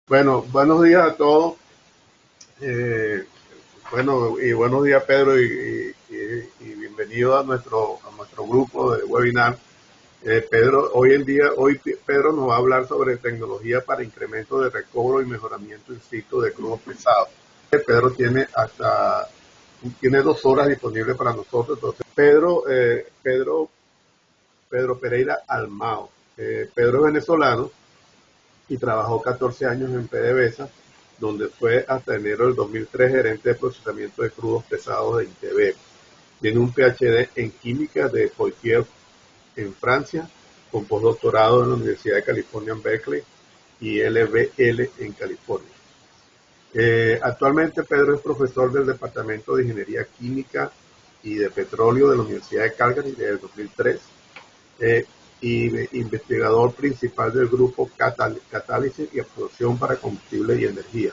Bueno, buenos días a todos. Eh, y buenos días Pedro y bienvenido a nuestro grupo de webinar. Pedro, hoy Pedro nos va a hablar sobre tecnología para incremento de recobro y mejoramiento in situ de crudos pesados. Pedro tiene 2 horas disponibles para nosotros. Entonces, Pedro Pereira Almao. Pedro es venezolano y trabajó 14 años en PDVSA, donde fue hasta enero del 2003 gerente de procesamiento de crudos pesados de INTEBEC. Tiene un PhD en química de Poitiers en Francia, con postdoctorado en la Universidad de California en Berkeley y LBL en California. Actualmente Pedro es profesor del Departamento de Ingeniería Química y de Petróleo de la Universidad de Calgary desde el 2003. Y investigador principal del grupo Catálisis y Absorción para Combustible y Energía.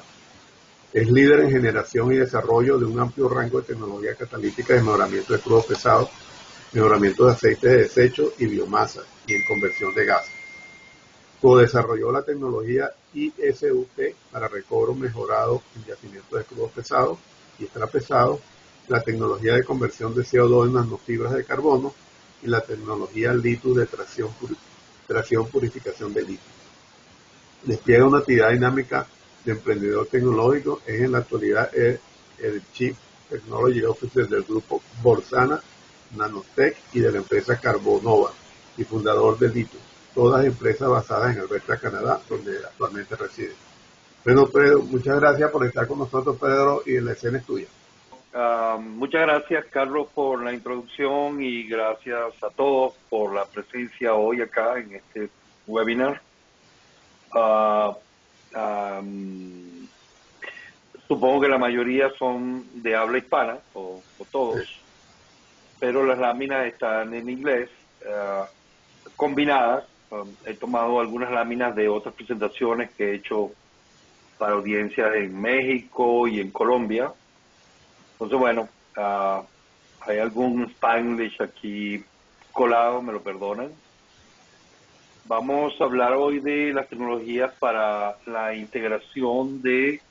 Es líder en generación y desarrollo de un amplio rango de tecnología catalítica de mejoramiento de crudos pesados, mejoramiento de aceites de desecho y biomasa, y en conversión de gases. Co-desarrolló la tecnología ISUT para recobro mejorado en yacimientos de crudos pesados y extrapesados, la tecnología de conversión de CO2 en nanofibras de carbono y la tecnología LITU de tracción purificación de litio. Despliega una actividad dinámica de emprendedor tecnológico. Es en la actualidad el Chief Technology Officer del grupo Borsana Nanotech y de la empresa Carbonova y fundador de LITU, todas empresas basadas en Alberta, Canadá, donde actualmente reside. Bueno, Pedro, muchas gracias por estar con nosotros, Pedro, y la escena es tuya. Muchas gracias, Carlos, por la introducción y gracias a todos por la presencia hoy acá en este webinar. Supongo que la mayoría son de habla hispana, o todos, pero las láminas están en inglés, combinadas. He tomado algunas láminas de otras presentaciones que he hecho para audiencias en México y en Colombia. Entonces, bueno, hay algún Spanglish aquí colado, me lo perdonan. Vamos a hablar hoy de las tecnologías para la integración de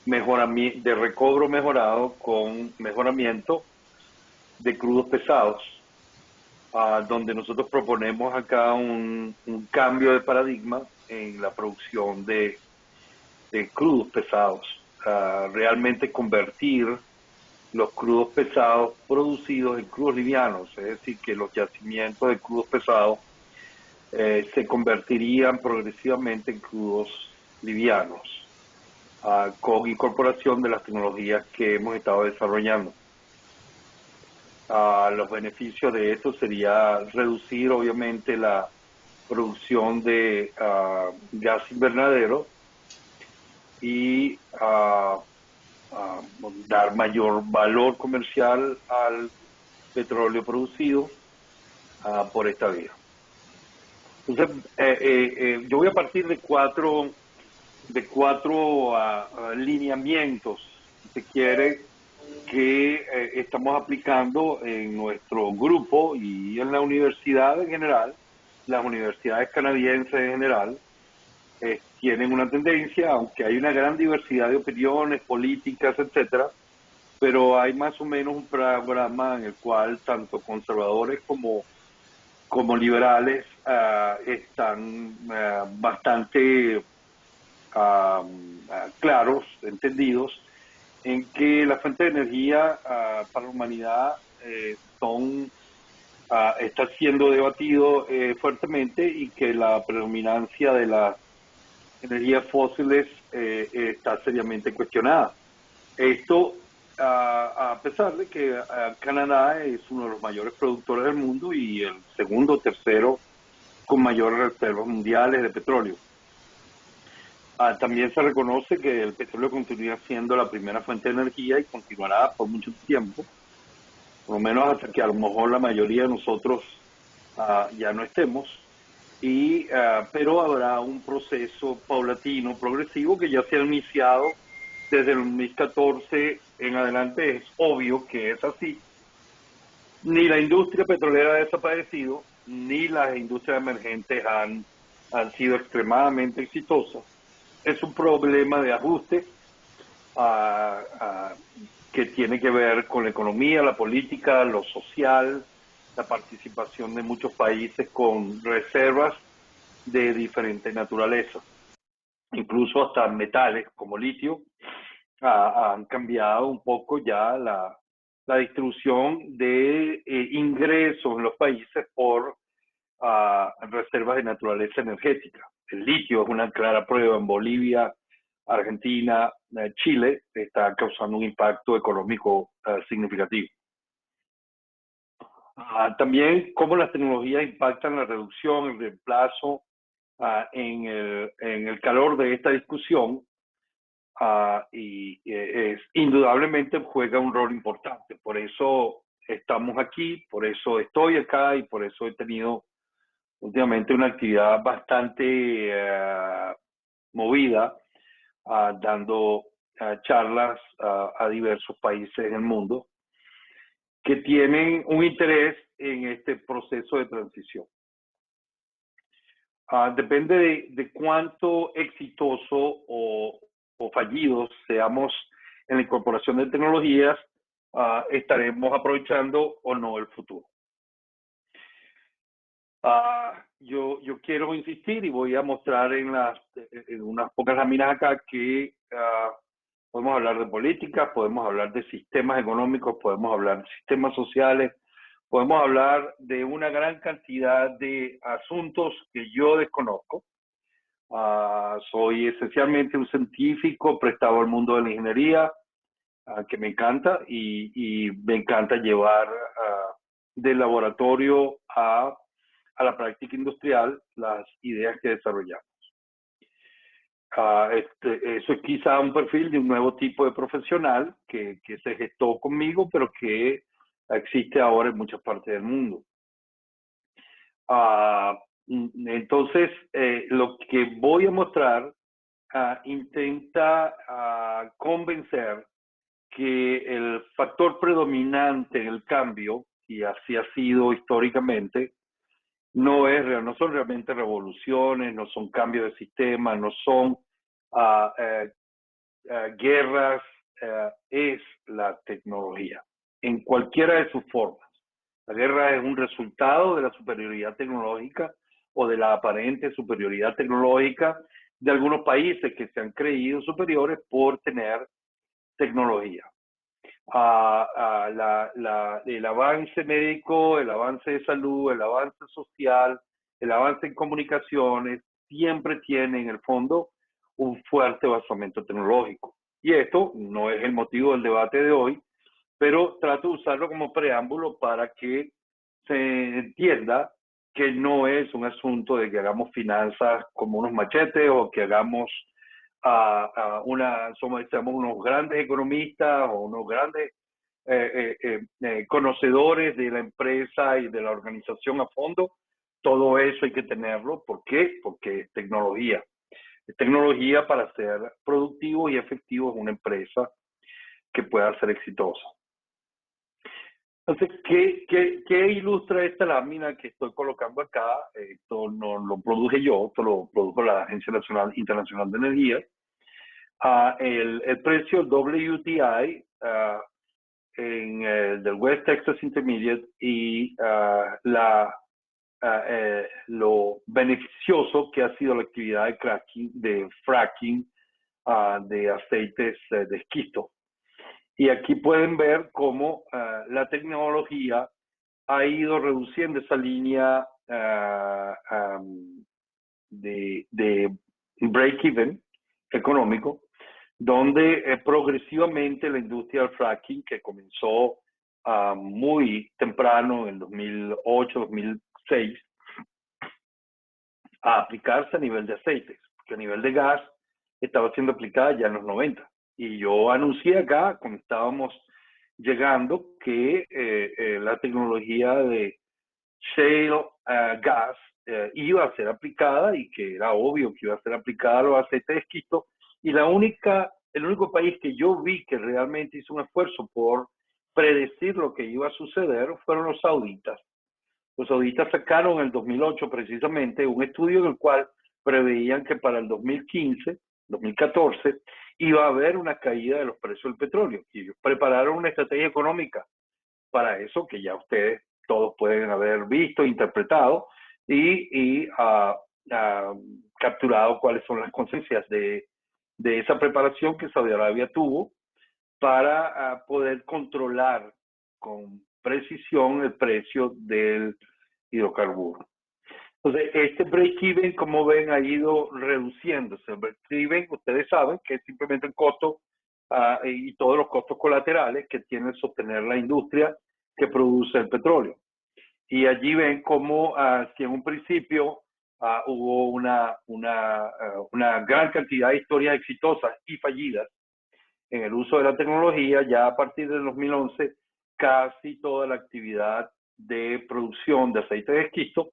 recobro mejorado con mejoramiento de crudos pesados, donde nosotros proponemos acá un cambio de paradigma en la producción de crudos pesados, realmente convertir los crudos pesados producidos en crudos livianos, es decir, que los yacimientos de crudos pesados se convertirían progresivamente en crudos livianos, con incorporación de las tecnologías que hemos estado desarrollando. Los beneficios de esto sería reducir obviamente la producción de gas invernadero y dar mayor valor comercial al petróleo producido por esta vía. Entonces, yo voy a partir de cuatro lineamientos, si se quiere, que estamos aplicando en nuestro grupo y en la universidad en general. Las universidades canadienses en general tienen una tendencia, aunque hay una gran diversidad de opiniones políticas, etcétera, pero hay más o menos un programa en el cual tanto conservadores como liberales están bastante claros, entendidos, en que la fuente de energía para la humanidad está siendo debatido fuertemente, y que la predominancia de las energías fósiles está seriamente cuestionada. Esto a pesar de que Canadá es uno de los mayores productores del mundo y el segundo o tercero con mayores reservas mundiales de petróleo. También se reconoce que el petróleo continúa siendo la primera fuente de energía y continuará por mucho tiempo, por lo menos hasta que a lo mejor la mayoría de nosotros ya no estemos. Pero habrá un proceso paulatino, progresivo, que ya se ha iniciado desde el 2014 en adelante. Es obvio que es así. Ni la industria petrolera ha desaparecido, ni las industrias emergentes han sido extremadamente exitosas. es un problema de ajuste ah, ah, que tiene que ver con la economía, la política, lo social, la participación de muchos países con reservas de diferente naturaleza. Incluso hasta metales como litio han cambiado un poco ya la distribución de ingresos en los países por reservas de naturaleza energética. El litio es una clara prueba. En Bolivia, Argentina, Chile está causando un impacto económico significativo. También cómo las tecnologías impactan la reducción, el reemplazo en el calor de esta discusión, y indudablemente juega un rol importante. Por eso estamos aquí, por eso estoy acá y por eso he tenido últimamente una actividad bastante movida, dando charlas a diversos países en el mundo que tienen un interés en este proceso de transición. Depende de cuánto exitoso o fallidos seamos en la incorporación de tecnologías, estaremos aprovechando o no el futuro. Yo quiero insistir y voy a mostrar en unas pocas láminas acá que podemos hablar de política, podemos hablar de sistemas económicos, podemos hablar de sistemas sociales, podemos hablar de una gran cantidad de asuntos que yo desconozco. Soy esencialmente un científico prestado al mundo de la ingeniería, que me encanta y me encanta llevar del laboratorio a la práctica industrial las ideas que desarrollamos. Eso es quizá un perfil de un nuevo tipo de profesional que se gestó conmigo, pero que existe ahora en muchas partes del mundo. Entonces, lo que voy a mostrar intenta convencer que el factor predominante en el cambio, y así ha sido históricamente, no son realmente revoluciones, no son cambios de sistema, no son guerras, es la tecnología, en cualquiera de sus formas. La guerra es un resultado de la superioridad tecnológica o de la aparente superioridad tecnológica de algunos países que se han creído superiores por tener tecnología. El avance médico, el avance de salud, el avance social, el avance en comunicaciones, siempre tiene en el fondo un fuerte basamento tecnológico. Y esto no es el motivo del debate de hoy, pero trato de usarlo como preámbulo para que se entienda que no es un asunto de que hagamos finanzas como unos machetes o que hagamos seamos unos grandes economistas o unos grandes conocedores de la empresa y de la organización a fondo. Todo eso hay que tenerlo. ¿Por qué? Porque es tecnología. Es tecnología para ser productivo y efectivo en una empresa que pueda ser exitosa. Entonces, ¿qué ilustra esta lámina que estoy colocando acá? Esto no lo produje yo, esto lo produjo la Agencia Internacional de Energía. El precio WTI del West Texas Intermediate y lo beneficioso que ha sido la actividad de fracking de aceites de esquisto. Y aquí pueden ver cómo la tecnología ha ido reduciendo esa línea de break-even económico, donde progresivamente la industria del fracking, que comenzó muy temprano, en 2008, 2006, a aplicarse a nivel de aceites, porque a nivel de gas estaba siendo aplicada ya en los 90. Y yo anuncié acá, cuando estábamos llegando, que la tecnología de shale gas iba a ser aplicada y que era obvio que iba a ser aplicada a los aceites de esquisto. Y el único país que yo vi que realmente hizo un esfuerzo por predecir lo que iba a suceder fueron los sauditas. Los sauditas sacaron en el 2008 precisamente un estudio en el cual preveían que para el 2015 2014, iba a haber una caída de los precios del petróleo. Y ellos prepararon una estrategia económica para eso, que ya ustedes todos pueden haber visto, interpretado y capturado cuáles son las consecuencias de esa preparación que Saudi Arabia tuvo para poder controlar con precisión el precio del hidrocarburo. Entonces, este break-even, como ven, ha ido reduciéndose. El break-even, ustedes saben que es simplemente el costo y todos los costos colaterales que tiene sostener la industria que produce el petróleo. Y allí ven cómo, si en un principio hubo una gran cantidad de historias exitosas y fallidas en el uso de la tecnología, ya a partir del 2011, casi toda la actividad de producción de aceite de esquisto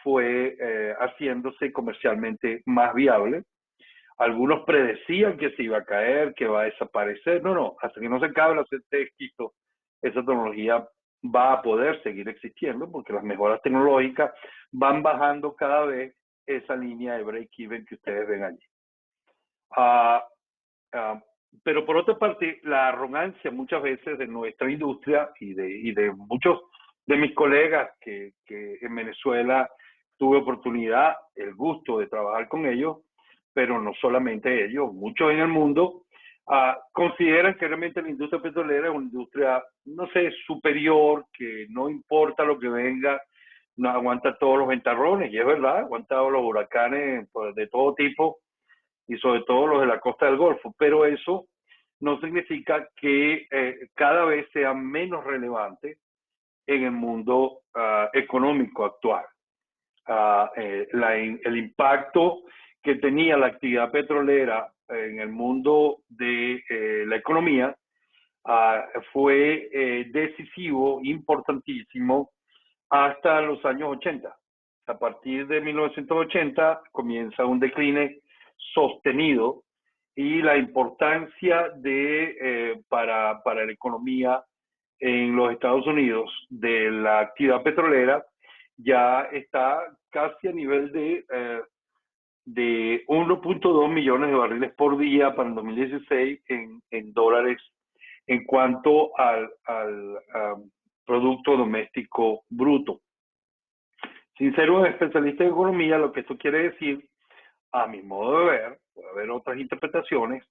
fue haciéndose comercialmente más viable. Algunos predecían que se iba a caer, que va a desaparecer. No, hasta que no se acabe el aceite de esquisto, esa tecnología va a poder seguir existiendo porque las mejoras tecnológicas van bajando cada vez esa línea de break-even que ustedes ven allí. Pero por otra parte, la arrogancia muchas veces de nuestra industria y de muchos de mis colegas que en Venezuela tuve oportunidad, el gusto de trabajar con ellos, pero no solamente ellos, muchos en el mundo, consideran que realmente la industria petrolera es una industria, no sé, superior, que no importa lo que venga, no aguanta todos los ventarrones, y es verdad, ha aguantado los huracanes de todo tipo, y sobre todo los de la costa del Golfo, pero eso no significa que cada vez sea menos relevante en el mundo económico actual. El impacto que tenía la actividad petrolera en el mundo de la economía fue decisivo, importantísimo, hasta los años 80. A partir de 1980 comienza un decline sostenido y la importancia para la economía en los Estados Unidos de la actividad petrolera ya está casi a nivel de 1.2 millones de barriles por día para el 2016 en dólares en cuanto al Producto Doméstico Bruto. Sin ser un especialista en economía, lo que esto quiere decir, a mi modo de ver, puede haber otras interpretaciones,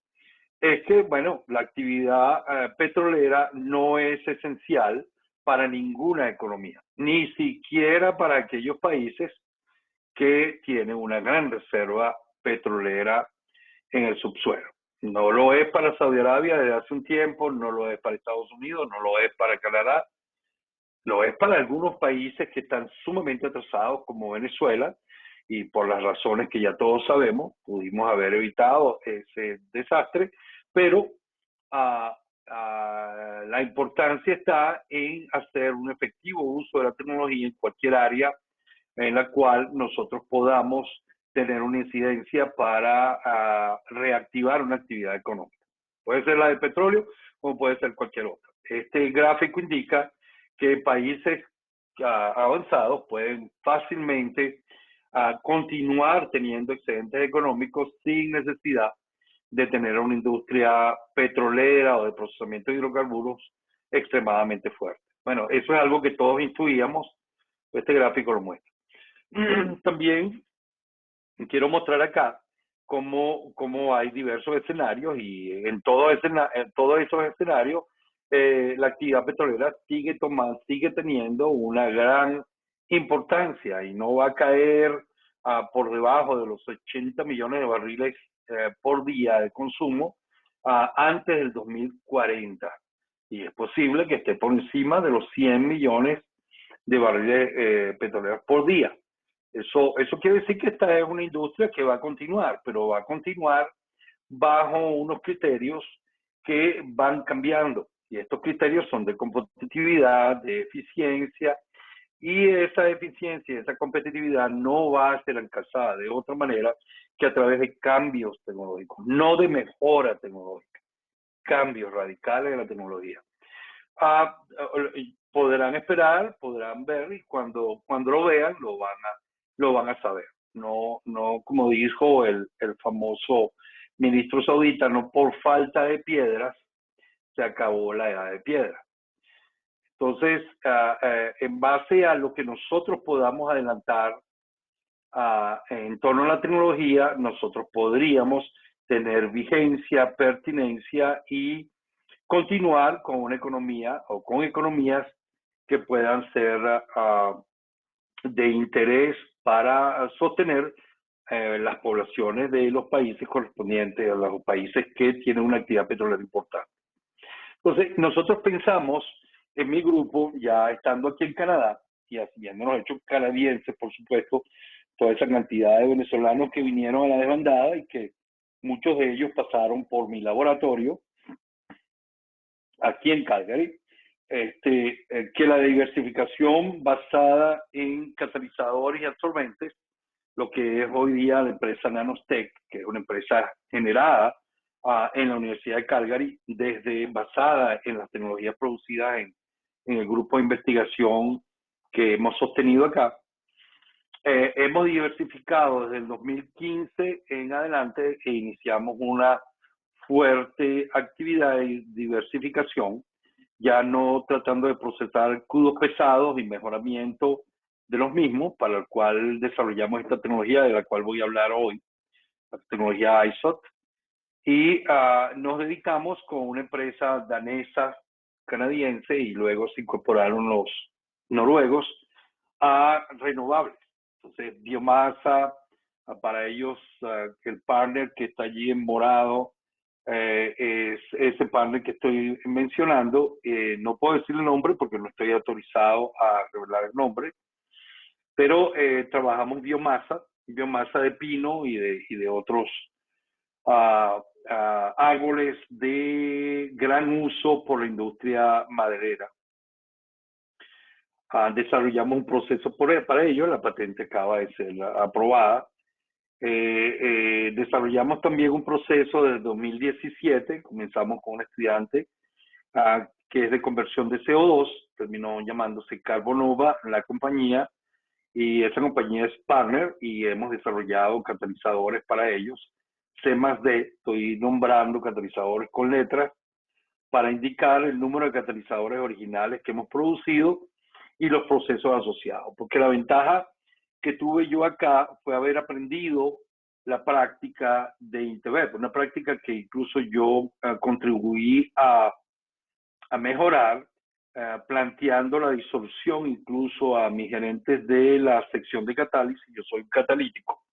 es que, bueno, la actividad petrolera no es esencial para ninguna economía, ni siquiera para aquellos países que tienen una gran reserva petrolera en el subsuelo. No lo es para Saudi Arabia desde hace un tiempo, no lo es para Estados Unidos, no lo es para Canadá, lo es para algunos países que están sumamente atrasados como Venezuela y por las razones que ya todos sabemos, pudimos haber evitado ese desastre, pero la importancia está en hacer un efectivo uso de la tecnología en cualquier área en la cual nosotros podamos tener una incidencia para reactivar una actividad económica. Puede ser la del petróleo como puede ser cualquier otra. Este gráfico indica que países avanzados pueden fácilmente continuar teniendo excedentes económicos sin necesidad de tener una industria petrolera o de procesamiento de hidrocarburos extremadamente fuerte. Bueno, eso es algo que todos intuíamos, este gráfico lo muestra. También quiero mostrar acá cómo hay diversos escenarios y en todos esos escenarios la actividad petrolera sigue teniendo una gran importancia y no va a caer por debajo de los 80 millones de barriles por día de consumo antes del 2040. Y es posible que esté por encima de los 100 millones de barriles petroleros por día. Eso quiere decir que esta es una industria que va a continuar, pero va a continuar bajo unos criterios que van cambiando. Y estos criterios son de competitividad, de eficiencia, y esa eficiencia y esa competitividad no va a ser alcanzada de otra manera que a través de cambios tecnológicos, no de mejora tecnológica, cambios radicales en la tecnología. Podrán esperar, podrán ver y cuando lo vean lo van a saber. no como dijo el famoso ministro saudita, no por falta de piedras se acabó la edad de piedra. Entonces, en base a lo que nosotros podamos adelantar en torno a la tecnología, nosotros podríamos tener vigencia, pertinencia y continuar con una economía o con economías que puedan ser de interés para sostener las poblaciones de los países correspondientes a los países que tienen una actividad petrolera importante. Entonces, nosotros pensamos en mi grupo, ya estando aquí en Canadá, y habiéndonos hecho canadienses, por supuesto, toda esa cantidad de venezolanos que vinieron a la desbandada y que muchos de ellos pasaron por mi laboratorio aquí en Calgary, que la diversificación basada en catalizadores y absorbentes, lo que es hoy día la empresa Nanostech, que es una empresa generada en la Universidad de Calgary, basada en las tecnologías producidas en el grupo de investigación que hemos sostenido acá. Hemos diversificado desde el 2015 en adelante e iniciamos una fuerte actividad de diversificación, ya no tratando de procesar crudos pesados y mejoramiento de los mismos, para el cual desarrollamos esta tecnología de la cual voy a hablar hoy, la tecnología ISOT, y nos dedicamos con una empresa danesa, canadiense, y luego se incorporaron los noruegos a renovables. Entonces, biomasa, para ellos, el partner que está allí en morado es ese partner que estoy mencionando. No puedo decir el nombre porque no estoy autorizado a revelar el nombre, pero trabajamos biomasa de pino y de otros árboles de gran uso por la industria maderera. Desarrollamos un proceso para ello, la patente acaba de ser aprobada. Desarrollamos también un proceso desde 2017, comenzamos con un estudiante que es de conversión de CO2, terminó llamándose Carbonova, la compañía, y esa compañía es partner y hemos desarrollado catalizadores para ellos. C+D, estoy nombrando catalizadores con letras para indicar el número de catalizadores originales que hemos producido y los procesos asociados, porque la ventaja que tuve yo acá fue haber aprendido la práctica de Intervep, una práctica que incluso yo contribuí a mejorar, planteando la disolución incluso a mis gerentes de la sección de catálisis. Yo soy un catalítico.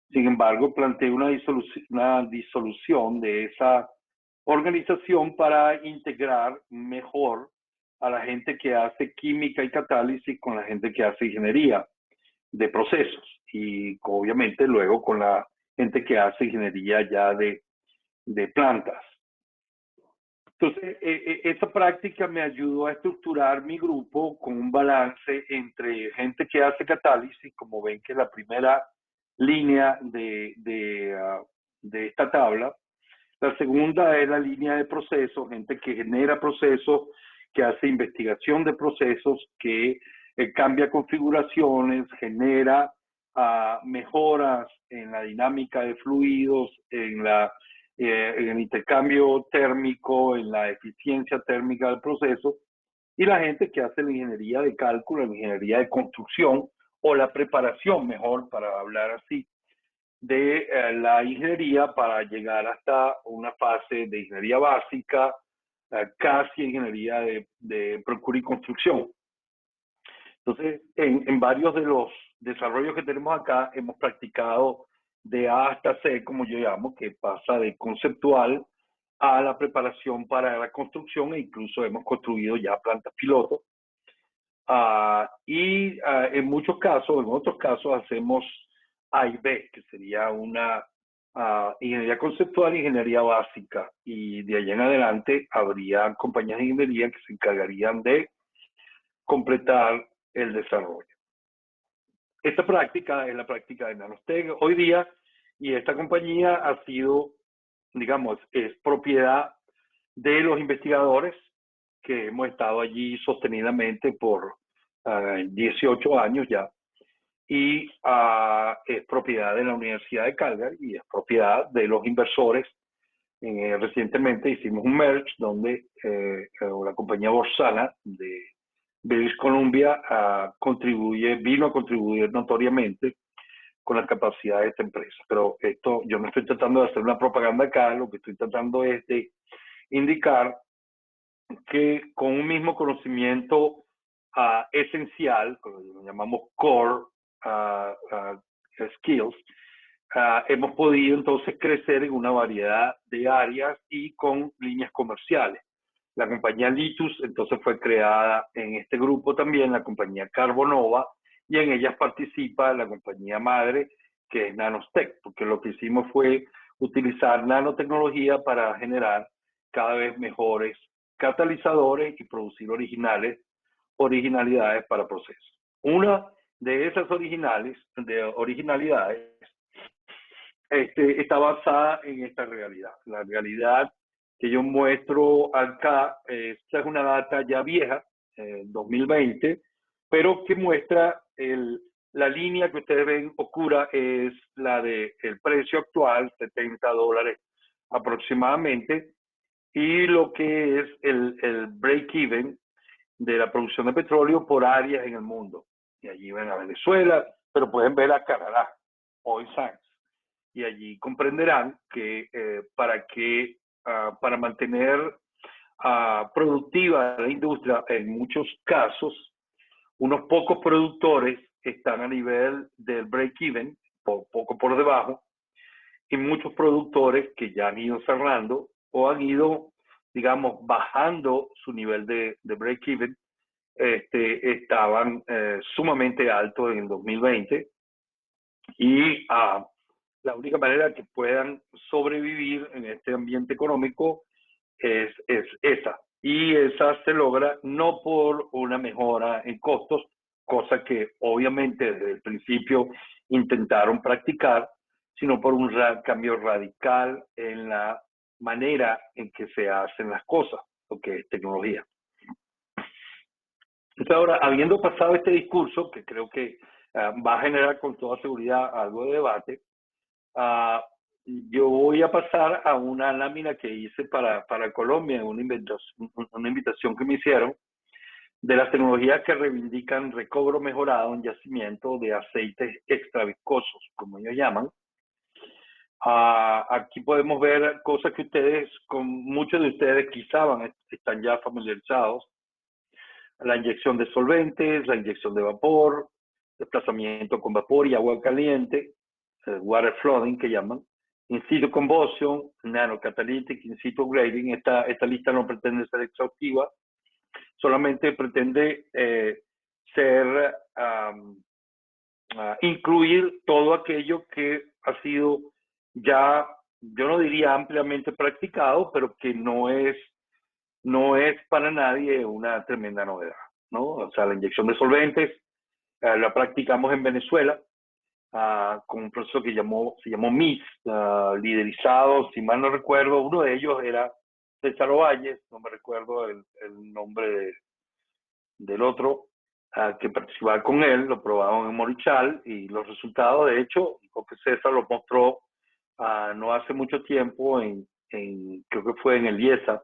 Sin embargo, planteé una disolución de esa organización para integrar mejor a la gente que hace química y catálisis con la gente que hace ingeniería de procesos y obviamente luego con la gente que hace ingeniería ya de plantas. Entonces, esa práctica me ayudó a estructurar mi grupo con un balance entre gente que hace catálisis, como ven que es la primera línea de esta tabla. La segunda es la línea de procesos, gente que genera procesos, que hace investigación de procesos, que cambia configuraciones, genera mejoras en la dinámica de fluidos, en el intercambio térmico, en la eficiencia térmica del proceso, y la gente que hace la ingeniería de cálculo, la ingeniería de construcción, o la preparación, mejor para hablar así, de la ingeniería para llegar hasta una fase de ingeniería básica, casi ingeniería de procura y construcción. Entonces, en varios de los desarrollos que tenemos acá, hemos practicado de A hasta C, como yo llamo, que pasa de conceptual a la preparación para la construcción, e incluso hemos construido ya plantas piloto. En muchos casos, en otros casos, hacemos A y B, que sería una ingeniería conceptual e ingeniería básica. Y de allá en adelante habría compañías de ingeniería que se encargarían de completar el desarrollo. Esta práctica es la práctica de Nanostech hoy día, y esta compañía ha sido, digamos, es propiedad de los investigadores que hemos estado allí sostenidamente por 18 años ya. y es propiedad de la Universidad de Calgary y es propiedad de los inversores. Recientemente hicimos un merge donde la compañía Borsana de British Columbia vino a contribuir notoriamente con la capacidad de esta empresa. Pero esto, yo no estoy tratando de hacer una propaganda acá, lo que estoy tratando es de indicar que con un mismo conocimiento esencial, lo llamamos core skills, hemos podido entonces crecer en una variedad de áreas y con líneas comerciales. La compañía Litus entonces fue creada en este grupo también, la compañía Carbonova, y en ellas participa la compañía madre, que es Nanostec, porque lo que hicimos fue utilizar nanotecnología para generar cada vez mejores catalizadores y producir originalidades para procesos. Una de esas originalidades está basada en esta realidad. La realidad que yo muestro acá, esta es una data ya vieja, 2020, pero que muestra la línea que ustedes ven oscura es la del precio actual, $70 aproximadamente, y lo que es el break-even de la producción de petróleo por áreas en el mundo. Y allí ven a Venezuela, pero pueden ver a Canadá, Oil Sands. Y allí comprenderán que para mantener productiva la industria, en muchos casos, unos pocos productores están a nivel del break-even, poco por debajo, y muchos productores que ya han ido cerrando o han ido, digamos, bajando su nivel de break-even, estaban sumamente altos en el 2020 y la única manera que puedan sobrevivir en este ambiente económico es esa. Y esa se logra no por una mejora en costos, cosa que obviamente desde el principio intentaron practicar, sino por un cambio radical en la manera en que se hacen las cosas, lo que es tecnología. Entonces ahora, habiendo pasado este discurso, que creo que va a generar con toda seguridad algo de debate, yo voy a pasar a una lámina que hice para Colombia, una invitación que me hicieron de las tecnologías que reivindican recobro mejorado en yacimiento de aceites extraviscosos, como ellos llaman. Aquí podemos ver cosas que muchos de ustedes quizá están ya familiarizados. La inyección de solventes, la inyección de vapor, desplazamiento con vapor y agua caliente, water flooding que llaman, in situ combustion, nanocatalytic, in situ grading. Esta lista no pretende ser exhaustiva, solamente pretende incluir todo aquello que ha sido ya, yo no diría ampliamente practicado, pero que no es para nadie una tremenda novedad, ¿no? O sea, la inyección de solventes la practicamos en Venezuela con un proceso que se llamó MIS, liderizado, si mal no recuerdo, uno de ellos era César Ovalles, no me recuerdo el nombre del otro, que participaba con él, lo probaron en Morichal y los resultados, de hecho, porque César los mostró no hace mucho tiempo creo que fue en el IESA.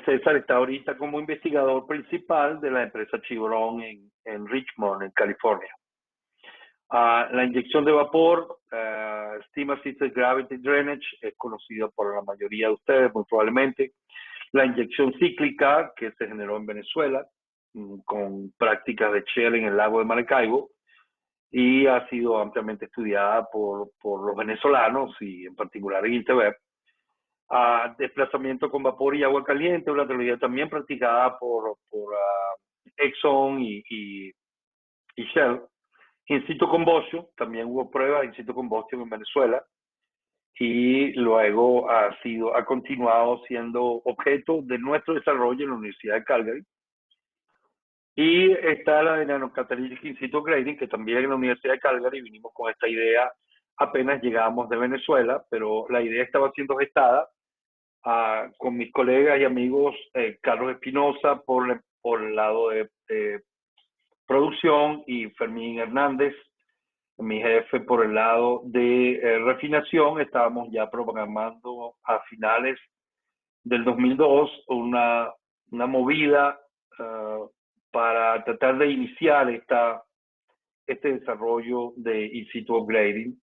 César está ahorita como investigador principal de la empresa Chevron en Richmond, en California. La inyección de vapor, Steam Assisted Gravity Drainage, es conocida por la mayoría de ustedes, muy probablemente. La inyección cíclica, que se generó en Venezuela, con prácticas de Shell en el lago de Maracaibo, y ha sido ampliamente estudiada por los venezolanos y en particular en Interweb. Desplazamiento con vapor y agua caliente, una tecnología también practicada por Exxon y Shell. In situ combustion, también hubo pruebas de in situ combustion en Venezuela y luego ha continuado siendo objeto de nuestro desarrollo en la Universidad de Calgary. Y está la de nanocatalytic in situ grading, que también en la Universidad de Calgary vinimos con esta idea apenas llegamos de Venezuela, pero la idea estaba siendo gestada con mis colegas y amigos Carlos Espinosa por el lado de producción, y Fermín Hernández, mi jefe por el lado de refinación. Estábamos ya programando a finales del 2002 una movida para tratar de iniciar este desarrollo de in situ upgrading,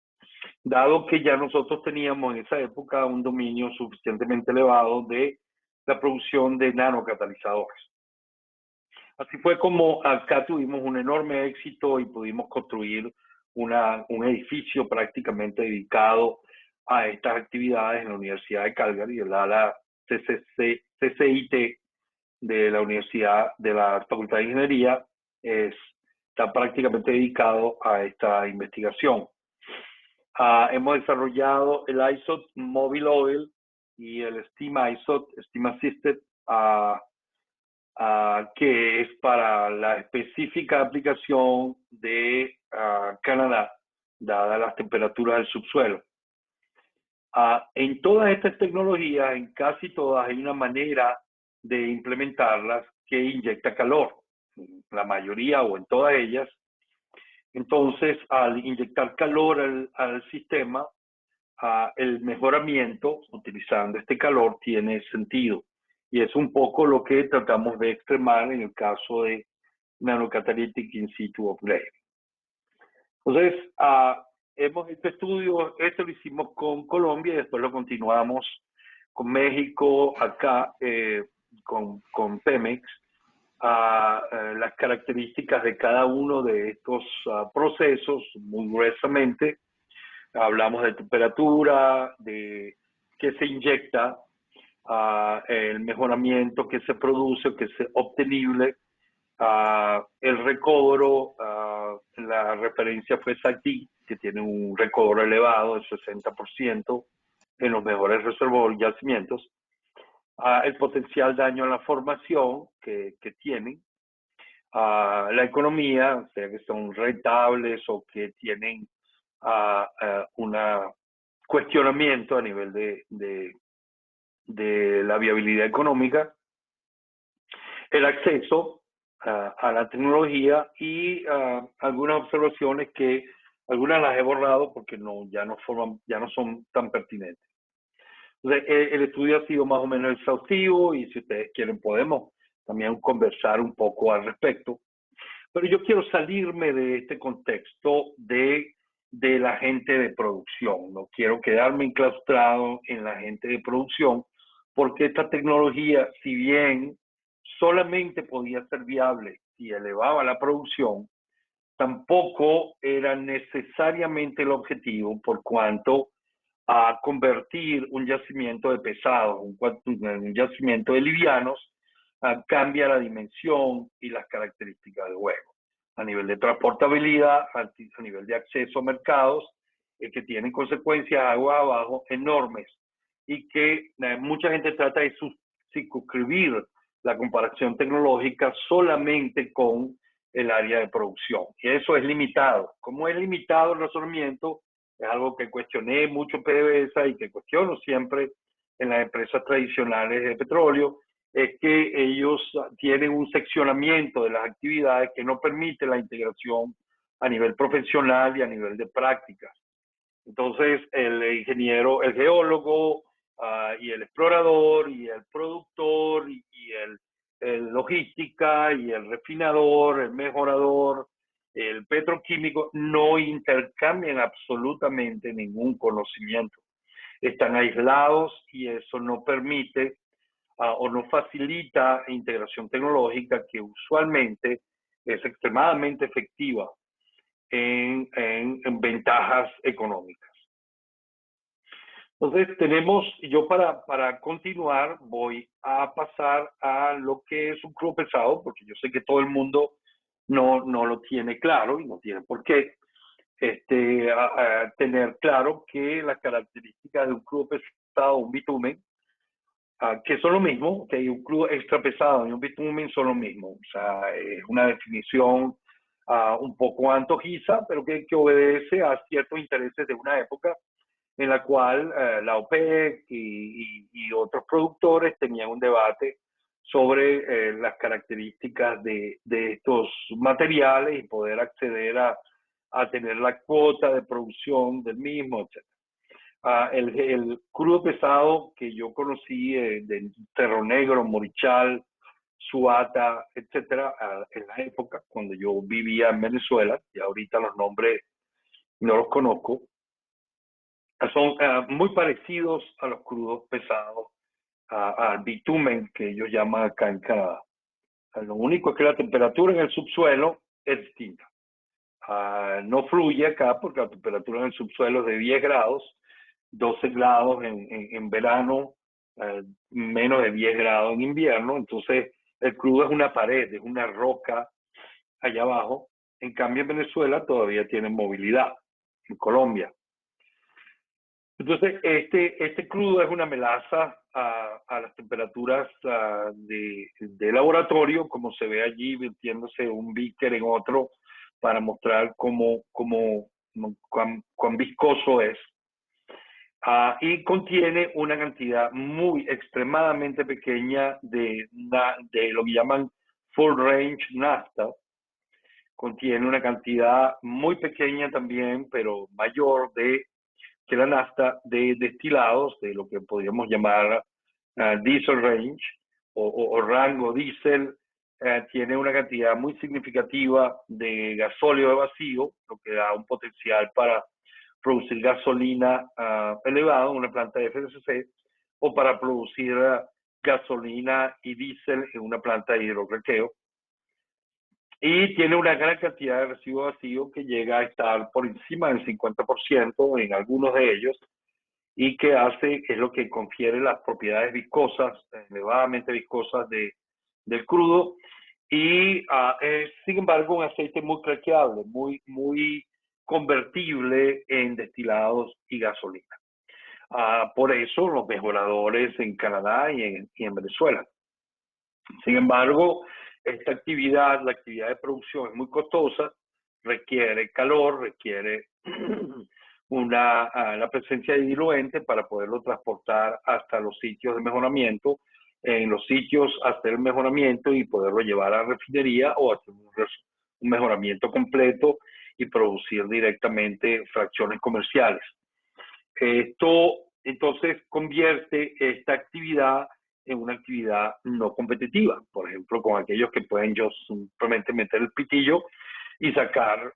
dado que ya nosotros teníamos en esa época un dominio suficientemente elevado de la producción de nanocatalizadores. Así fue como acá tuvimos un enorme éxito y pudimos construir un edificio prácticamente dedicado a estas actividades en la Universidad de Calgary, el ala CCIT de la Universidad de la Facultad de Ingeniería está prácticamente dedicado a esta investigación. Hemos desarrollado el ISOT Mobile Oil y el Steam ISOT, Steam Assisted, que es para la específica aplicación de Canadá, dadas las temperaturas del subsuelo. En todas estas tecnologías, en casi todas, hay una manera de implementarlas que inyecta calor, la mayoría o en todas ellas. Entonces, al inyectar calor al sistema, el mejoramiento utilizando este calor tiene sentido. Y es un poco lo que tratamos de extremar en el caso de nanocatalytic in situ upgrade. Entonces, hemos hecho estudios, esto lo hicimos con Colombia y después lo continuamos con México, acá con Pemex, las características de cada uno de estos procesos muy gruesamente. Hablamos de temperatura, de qué se inyecta, el mejoramiento que se produce, que es obtenible, el recobro, la referencia fue SACD, que tiene un recobro elevado del 60% en los mejores reservorios y yacimientos, el potencial daño a la formación que tienen, la economía, o sea que son rentables o que tienen un cuestionamiento a nivel de la viabilidad económica, el acceso a la tecnología y algunas observaciones que algunas las he borrado porque ya no son tan pertinentes. Entonces, el estudio ha sido más o menos exhaustivo y si ustedes quieren podemos también conversar un poco al respecto. Pero yo quiero salirme de este contexto de la gente de producción. No quiero quedarme enclaustrado en la gente de producción, porque esta tecnología, si bien solamente podía ser viable si elevaba la producción, tampoco era necesariamente el objetivo, por cuanto a convertir un yacimiento de pesados, un yacimiento de livianos, cambia la dimensión y las características del juego. A nivel de transportabilidad, a nivel de acceso a mercados, que tienen consecuencias agua abajo enormes y que mucha gente trata de circunscribir la comparación tecnológica solamente con el área de producción. Y eso es limitado. Como es limitado el razonamiento, es algo que cuestioné mucho en PDVSA y que cuestiono siempre en las empresas tradicionales de petróleo, es que ellos tienen un seccionamiento de las actividades que no permite la integración a nivel profesional y a nivel de prácticas. Entonces, el ingeniero, el geólogo y el explorador y el productor y el logística y el refinador, el mejorador, el petroquímico, no intercambian absolutamente ningún conocimiento. Están aislados y eso no permite o no facilita integración tecnológica que usualmente es extremadamente efectiva en ventajas económicas. Entonces yo para continuar voy a pasar a lo que es un crudo pesado, porque yo sé que todo el mundo no lo tiene claro y no tiene por qué tener claro que las características de un crudo pesado, un bitumen, que son lo mismo, que un crudo extra pesado y un bitumen son lo mismo. O sea, es una definición un poco antojiza, pero que obedece a ciertos intereses de una época en la cual la OPEC y otros productores tenían un debate sobre las características de estos materiales y poder acceder a tener la cuota de producción del mismo, etc. El crudo pesado que yo conocí de Cerro Negro, Morichal, Suata, etcétera, en la época cuando yo vivía en Venezuela, y ahorita los nombres no los conozco, son muy parecidos a los crudos pesados, al bitumen que ellos llaman acá en Canadá. Lo único es que la temperatura en el subsuelo es distinta. No fluye acá porque la temperatura en el subsuelo es de 10 grados, 12 grados en verano, menos de 10 grados en invierno. Entonces el crudo es una pared, es una roca allá abajo. En cambio en Venezuela todavía tienen movilidad, en Colombia. Entonces, este crudo es una melaza a las temperaturas de laboratorio, como se ve allí, vertiéndose un beaker en otro para mostrar cuán viscoso es. Y contiene una cantidad muy extremadamente pequeña de lo que llaman full range nafta. Contiene una cantidad muy pequeña también, pero mayor que la nafta de destilados, de lo que podríamos llamar diesel range o rango diésel. Tiene una cantidad muy significativa de gasóleo de vacío, lo que da un potencial para producir gasolina elevado en una planta de FCC o para producir gasolina y diésel en una planta de hidrocraqueo. Y tiene una gran cantidad de residuo vacío que llega a estar por encima del 50% en algunos de ellos, y que es lo que confiere las propiedades viscosas, elevadamente viscosas del crudo, y es sin embargo un aceite muy craqueable, muy convertible en destilados y gasolina. Por eso los mejoradores en Canadá y en Venezuela. Sin embargo, esta actividad, la actividad de producción es muy costosa, requiere calor, requiere la presencia de diluente para poderlo transportar hasta los sitios de mejoramiento, en los sitios hacer el mejoramiento y poderlo llevar a refinería o hacer un mejoramiento completo y producir directamente fracciones comerciales. Esto entonces convierte esta actividad en una actividad no competitiva, por ejemplo, con aquellos que pueden simplemente meter el pitillo y sacar,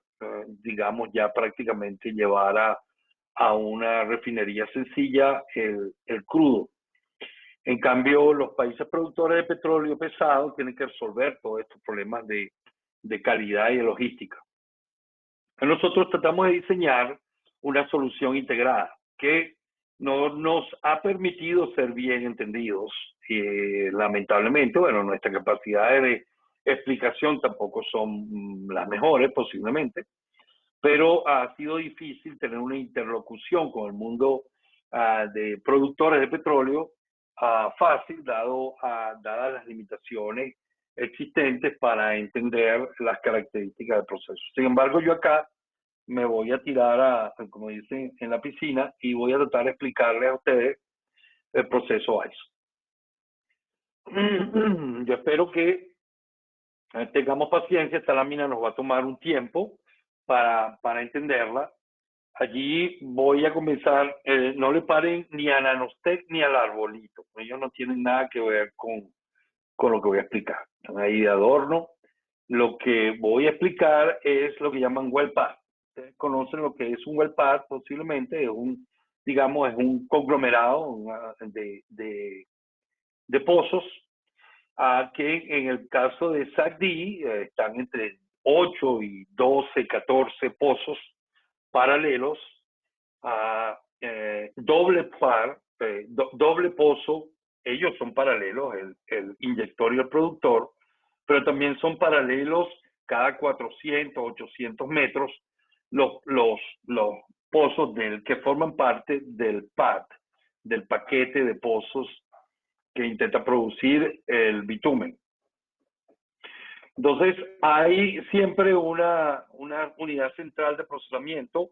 digamos, ya prácticamente llevar a una refinería sencilla el crudo. En cambio, los países productores de petróleo pesado tienen que resolver todos estos problemas de calidad y de logística. Nosotros tratamos de diseñar una solución integrada que nos ha permitido ser bien entendidos. Lamentablemente, bueno, nuestras capacidades de explicación tampoco son las mejores posiblemente, pero ha sido difícil tener una interlocución con el mundo de productores de petróleo fácil, dadas las limitaciones existentes para entender las características del proceso. Sin embargo, yo acá me voy a tirar, como dicen, en la piscina y voy a tratar de explicarles a ustedes el proceso ISO. Yo espero que tengamos paciencia. Esta lámina nos va a tomar un tiempo para entenderla. Allí voy a comenzar, no le paren ni a Nanostec ni al arbolito. Ellos no tienen nada que ver con lo que voy a explicar. Están ahí de adorno. Lo que voy a explicar es lo que llaman well pad. Ustedes conocen lo que es un well pad, posiblemente es es un conglomerado de pozos, que en el caso de SACD están entre 8 y 12, 14 pozos paralelos, doble pozo. Ellos son paralelos, el inyector y el productor, pero también son paralelos cada 400, 800 metros los pozos que forman parte del pad, del paquete de pozos que intenta producir el bitumen. Entonces, hay siempre una unidad central de procesamiento,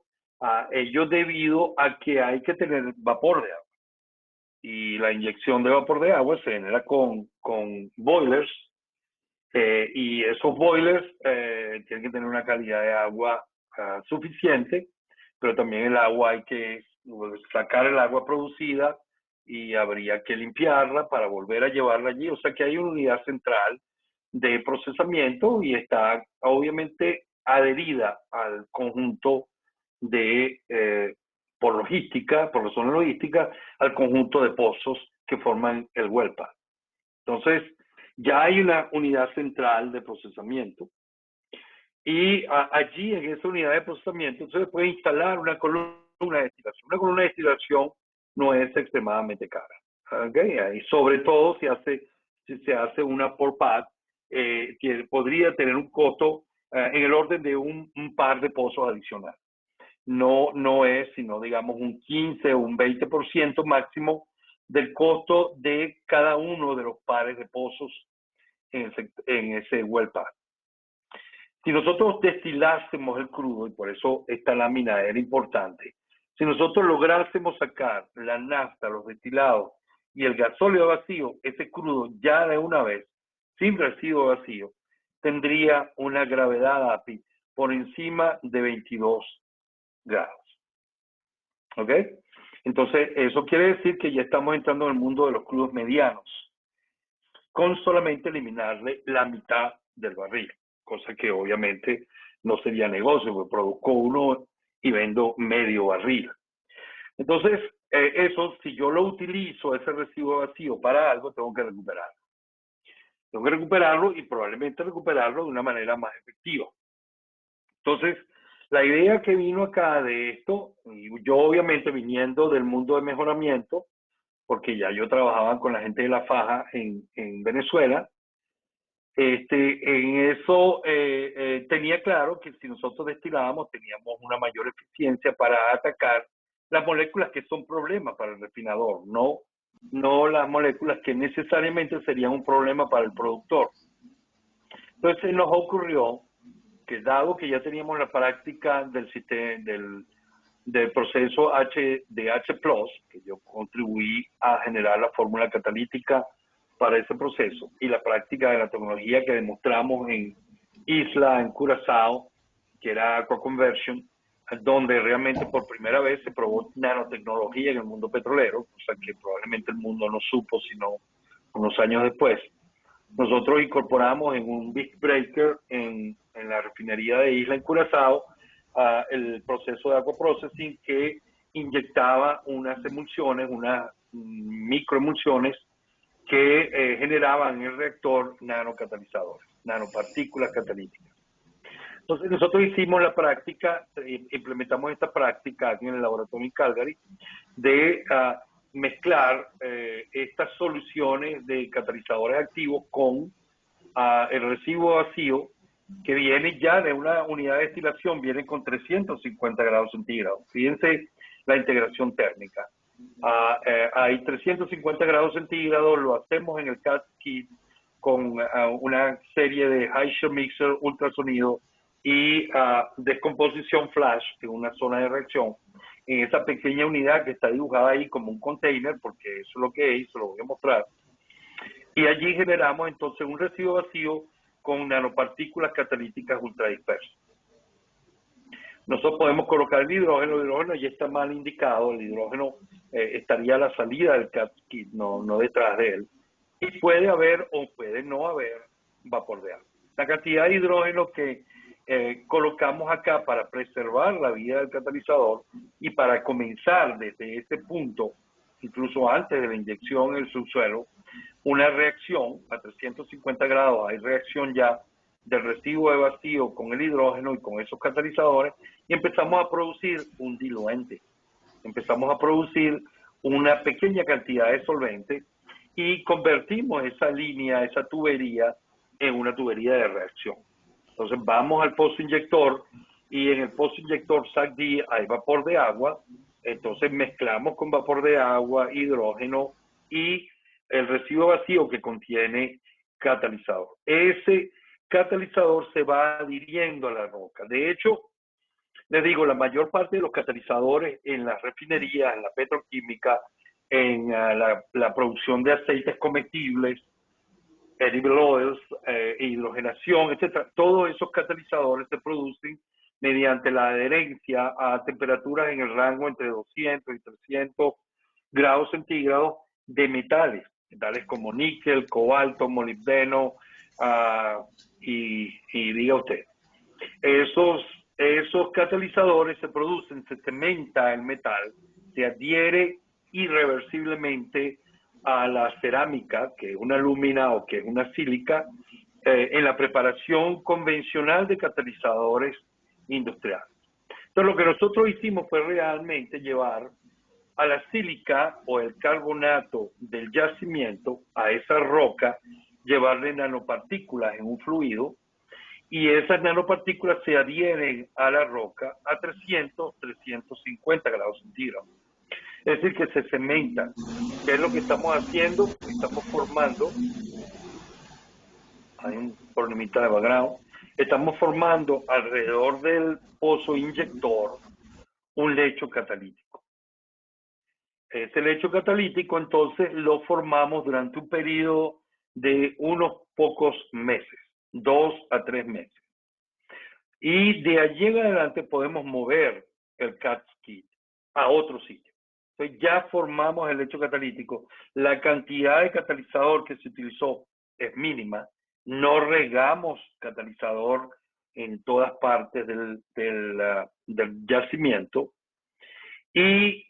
ello debido a que hay que tener vapor de agua. y la inyección de vapor de agua se genera con boilers, y esos boilers tienen que tener una calidad de agua suficiente, pero también el agua hay que sacar el agua producida y habría que limpiarla para volver a llevarla allí. O sea que hay una unidad central de procesamiento y está obviamente adherida al conjunto de, por logística, por razones logísticas, al conjunto de pozos que forman el well pad. Entonces, ya hay una unidad central de procesamiento y allí en esa unidad de procesamiento se puede instalar una columna de destilación. Una columna de destilación no es extremadamente cara. ¿Okay? Y sobre todo si se hace una por pad, que podría tener un costo en el orden de un par de pozos adicionales. No es sino, digamos, un 15 o un 20% máximo del costo de cada uno de los pares de pozos en ese well pad. Si nosotros destilásemos el crudo, y por eso esta lámina era importante, si nosotros lográsemos sacar la nafta, los destilados y el gasóleo vacío, ese crudo ya de una vez, sin residuo vacío, tendría una gravedad API por encima de 22 grados. ¿Ok? Entonces, eso quiere decir que ya estamos entrando en el mundo de los crudos medianos, con solamente eliminarle la mitad del barril, cosa que obviamente no sería negocio, porque produzco uno y vendo medio barril. Entonces, eso, si yo lo utilizo, ese residuo vacío para algo, tengo que recuperarlo. Tengo que recuperarlo y probablemente recuperarlo de una manera más efectiva. Entonces, la idea que vino acá de esto, y yo obviamente viniendo del mundo de mejoramiento, porque ya yo trabajaba con la gente de la faja en Venezuela, en eso tenía claro que si nosotros destilábamos teníamos una mayor eficiencia para atacar las moléculas que son problemas para el refinador, no las moléculas que necesariamente serían un problema para el productor. Entonces nos ocurrió que dado que ya teníamos la práctica del sistema, del proceso de H+, que yo contribuí a generar la fórmula catalítica para ese proceso, y la práctica de la tecnología que demostramos en Isla, en Curazao, que era Aqua Conversion, donde realmente por primera vez se probó nanotecnología en el mundo petrolero, o sea que probablemente el mundo no supo sino unos años después. Nosotros incorporamos en un Big Breaker en la refinería de Isla, en Curazao, el proceso de aqua processing que inyectaba unas emulsiones, unas microemulsiones que generaban en el reactor nanocatalizadores, nanopartículas catalíticas. Entonces nosotros hicimos la práctica, implementamos esta práctica aquí en el laboratorio en Calgary, de mezclar estas soluciones de catalizadores activos con el residuo vacío, que viene ya de una unidad de destilación, viene con 350 grados centígrados. Fíjense la integración térmica. Hay 350 grados centígrados, lo hacemos en el CAT kit con una serie de high shear mixer, ultrasonido y descomposición flash en una zona de reacción, en esa pequeña unidad que está dibujada ahí como un container, porque eso es lo que es, se lo voy a mostrar. Y allí generamos entonces un residuo vacío con nanopartículas catalíticas ultradispersas. Nosotros podemos colocar el hidrógeno ya está mal indicado, el hidrógeno estaría a la salida del CAT kit, no detrás de él. Y puede haber o puede no haber vapor de agua. La cantidad de hidrógeno que colocamos acá para preservar la vida del catalizador y para comenzar desde ese punto, incluso antes de la inyección en el subsuelo, una reacción a 350 grados, hay reacción ya del residuo de vacío con el hidrógeno y con esos catalizadores, y empezamos a producir un diluente. Empezamos a producir una pequeña cantidad de solvente y convertimos esa línea, esa tubería, en una tubería de reacción. Entonces vamos al pozo inyector y en el pozo inyector SAC-D hay vapor de agua, entonces mezclamos con vapor de agua, hidrógeno y el residuo vacío que contiene catalizador. Ese catalizador se va adhiriendo a la roca. De hecho, les digo, la mayor parte de los catalizadores en las refinerías, en la petroquímica, en la producción de aceites comestibles, edible oils, hidrogenación, etcétera. Todos esos catalizadores se producen mediante la adherencia a temperaturas en el rango entre 200 y 300 grados centígrados de metales como níquel, cobalto, molibdeno, y diga usted. Esos catalizadores se producen, se cementa el metal, se adhiere irreversiblemente a la cerámica, que es una lúmina o que es una sílica, en la preparación convencional de catalizadores industriales. Entonces, lo que nosotros hicimos fue realmente llevar a la sílica o el carbonato del yacimiento, a esa roca, llevarle nanopartículas en un fluido, y esas nanopartículas se adhieren a la roca a 300, 350 grados centígrados. Es decir, que se cementan. ¿Qué es lo que estamos haciendo? Estamos formando, hay un problemita de background, estamos formando alrededor del pozo inyector un lecho catalítico. Ese lecho catalítico entonces lo formamos durante un periodo de unos pocos meses, 2 a 3 meses. Y de allí en adelante podemos mover el CAT kit a otro sitio. Entonces ya formamos el lecho catalítico. La cantidad de catalizador que se utilizó es mínima. No regamos catalizador en todas partes del yacimiento. Y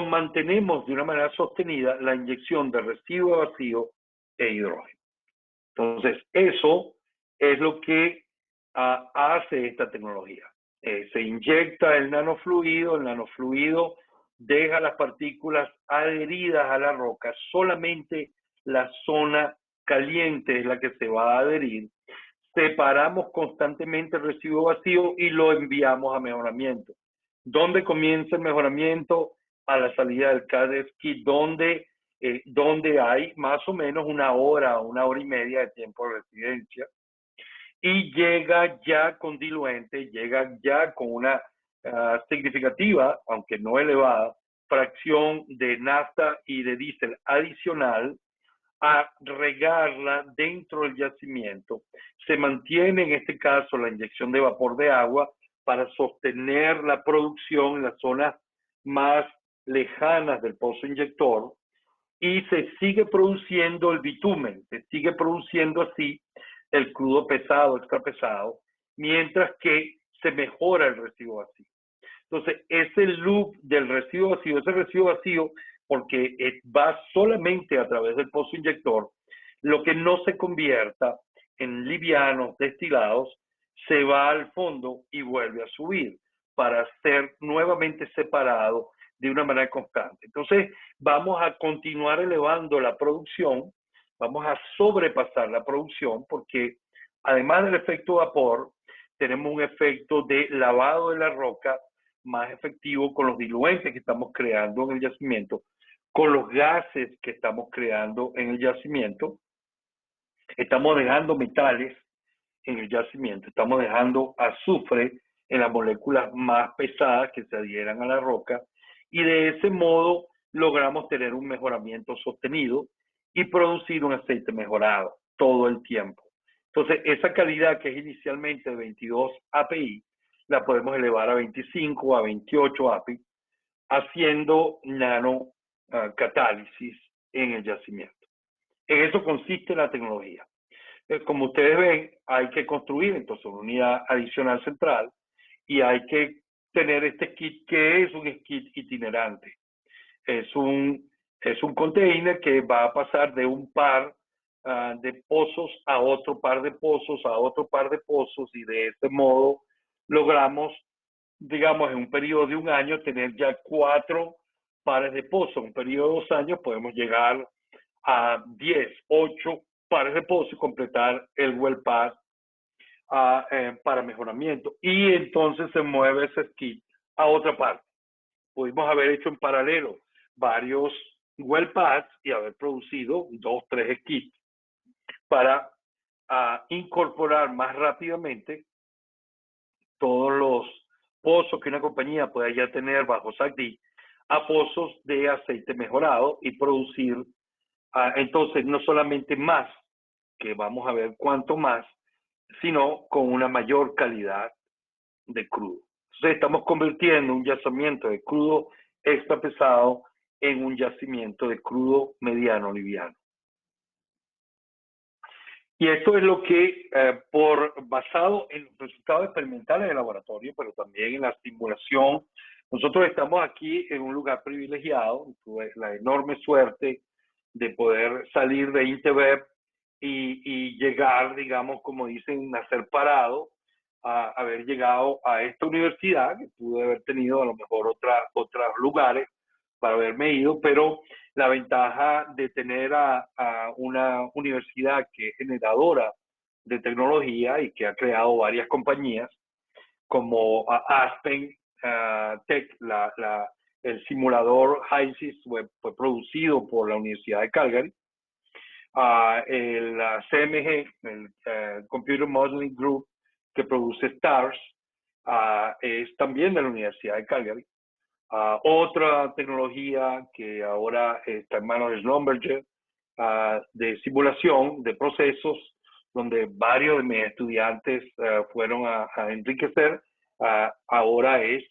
mantenemos de una manera sostenida la inyección de residuo vacío e hidrógeno. Entonces, eso es lo que hace esta tecnología. Se inyecta el nanofluido deja las partículas adheridas a la roca, solamente la zona caliente es la que se va a adherir. Separamos constantemente el residuo vacío y lo enviamos a mejoramiento. ¿Dónde comienza el mejoramiento? A la salida del CADES kit, donde hay más o menos una hora y media de tiempo de residencia, y llega ya con diluente, llega ya con una significativa, aunque no elevada, fracción de nafta y de diésel adicional, a regarla dentro del yacimiento. Se mantiene en este caso la inyección de vapor de agua para sostener la producción en las zonas más lejanas del pozo inyector, y se sigue produciendo el bitumen, se sigue produciendo así el crudo pesado, extra pesado, mientras que se mejora el residuo vacío. Entonces, ese loop del residuo vacío, ese residuo vacío, porque va solamente a través del pozo inyector, lo que no se convierta en livianos destilados, se va al fondo y vuelve a subir para ser nuevamente separado de una manera constante. Entonces, vamos a continuar elevando la producción, vamos a sobrepasar la producción, porque además del efecto vapor, tenemos un efecto de lavado de la roca más efectivo con los diluentes que estamos creando en el yacimiento, con los gases que estamos creando en el yacimiento. Estamos dejando metales en el yacimiento, estamos dejando azufre en las moléculas más pesadas que se adhieran a la roca, y de ese modo logramos tener un mejoramiento sostenido y producir un aceite mejorado todo el tiempo. Entonces, esa calidad que es inicialmente de 22 API, la podemos elevar a 25, a 28 API, haciendo nanocatálisis en el yacimiento. En eso consiste la tecnología. Como ustedes ven, hay que construir entonces una unidad adicional central, y hay que tener este kit, que es un kit itinerante. Es un container que va a pasar de un par de pozos a otro par de pozos, a otro par de pozos, y de este modo logramos, digamos, en un periodo de un año, tener ya 4 pares de pozos. En un periodo de 2 años podemos llegar a 10, 8 pares de pozos y completar el well path para mejoramiento. Y entonces se mueve ese kit a otra parte. Pudimos haber hecho en paralelo varios well paths y haber producido 2, 3 kits para incorporar más rápidamente todos los pozos que una compañía pueda ya tener bajo SACD a pozos de aceite mejorado y producir, entonces, no solamente más, que vamos a ver cuánto más, sino con una mayor calidad de crudo. Entonces estamos convirtiendo un yacimiento de crudo extra pesado en un yacimiento de crudo mediano liviano. Y esto es lo que, basado en los resultados experimentales del laboratorio, pero también en la simulación, nosotros estamos aquí en un lugar privilegiado. Tuve la enorme suerte de poder salir de INTEBEP y llegar, digamos, como dicen, nacer parado, a haber llegado a esta universidad, que pude haber tenido a lo mejor otros lugares para haberme ido, pero la ventaja de tener a una universidad que es generadora de tecnología y que ha creado varias compañías, como Aspen Tech, el simulador HYSYS fue producido por la Universidad de Calgary. El CMG, el Computer Modeling Group, que produce STARS, es también de la Universidad de Calgary. Otra tecnología que ahora está en manos de Schlumberger, de simulación de procesos, donde varios de mis estudiantes fueron a enriquecer, ahora es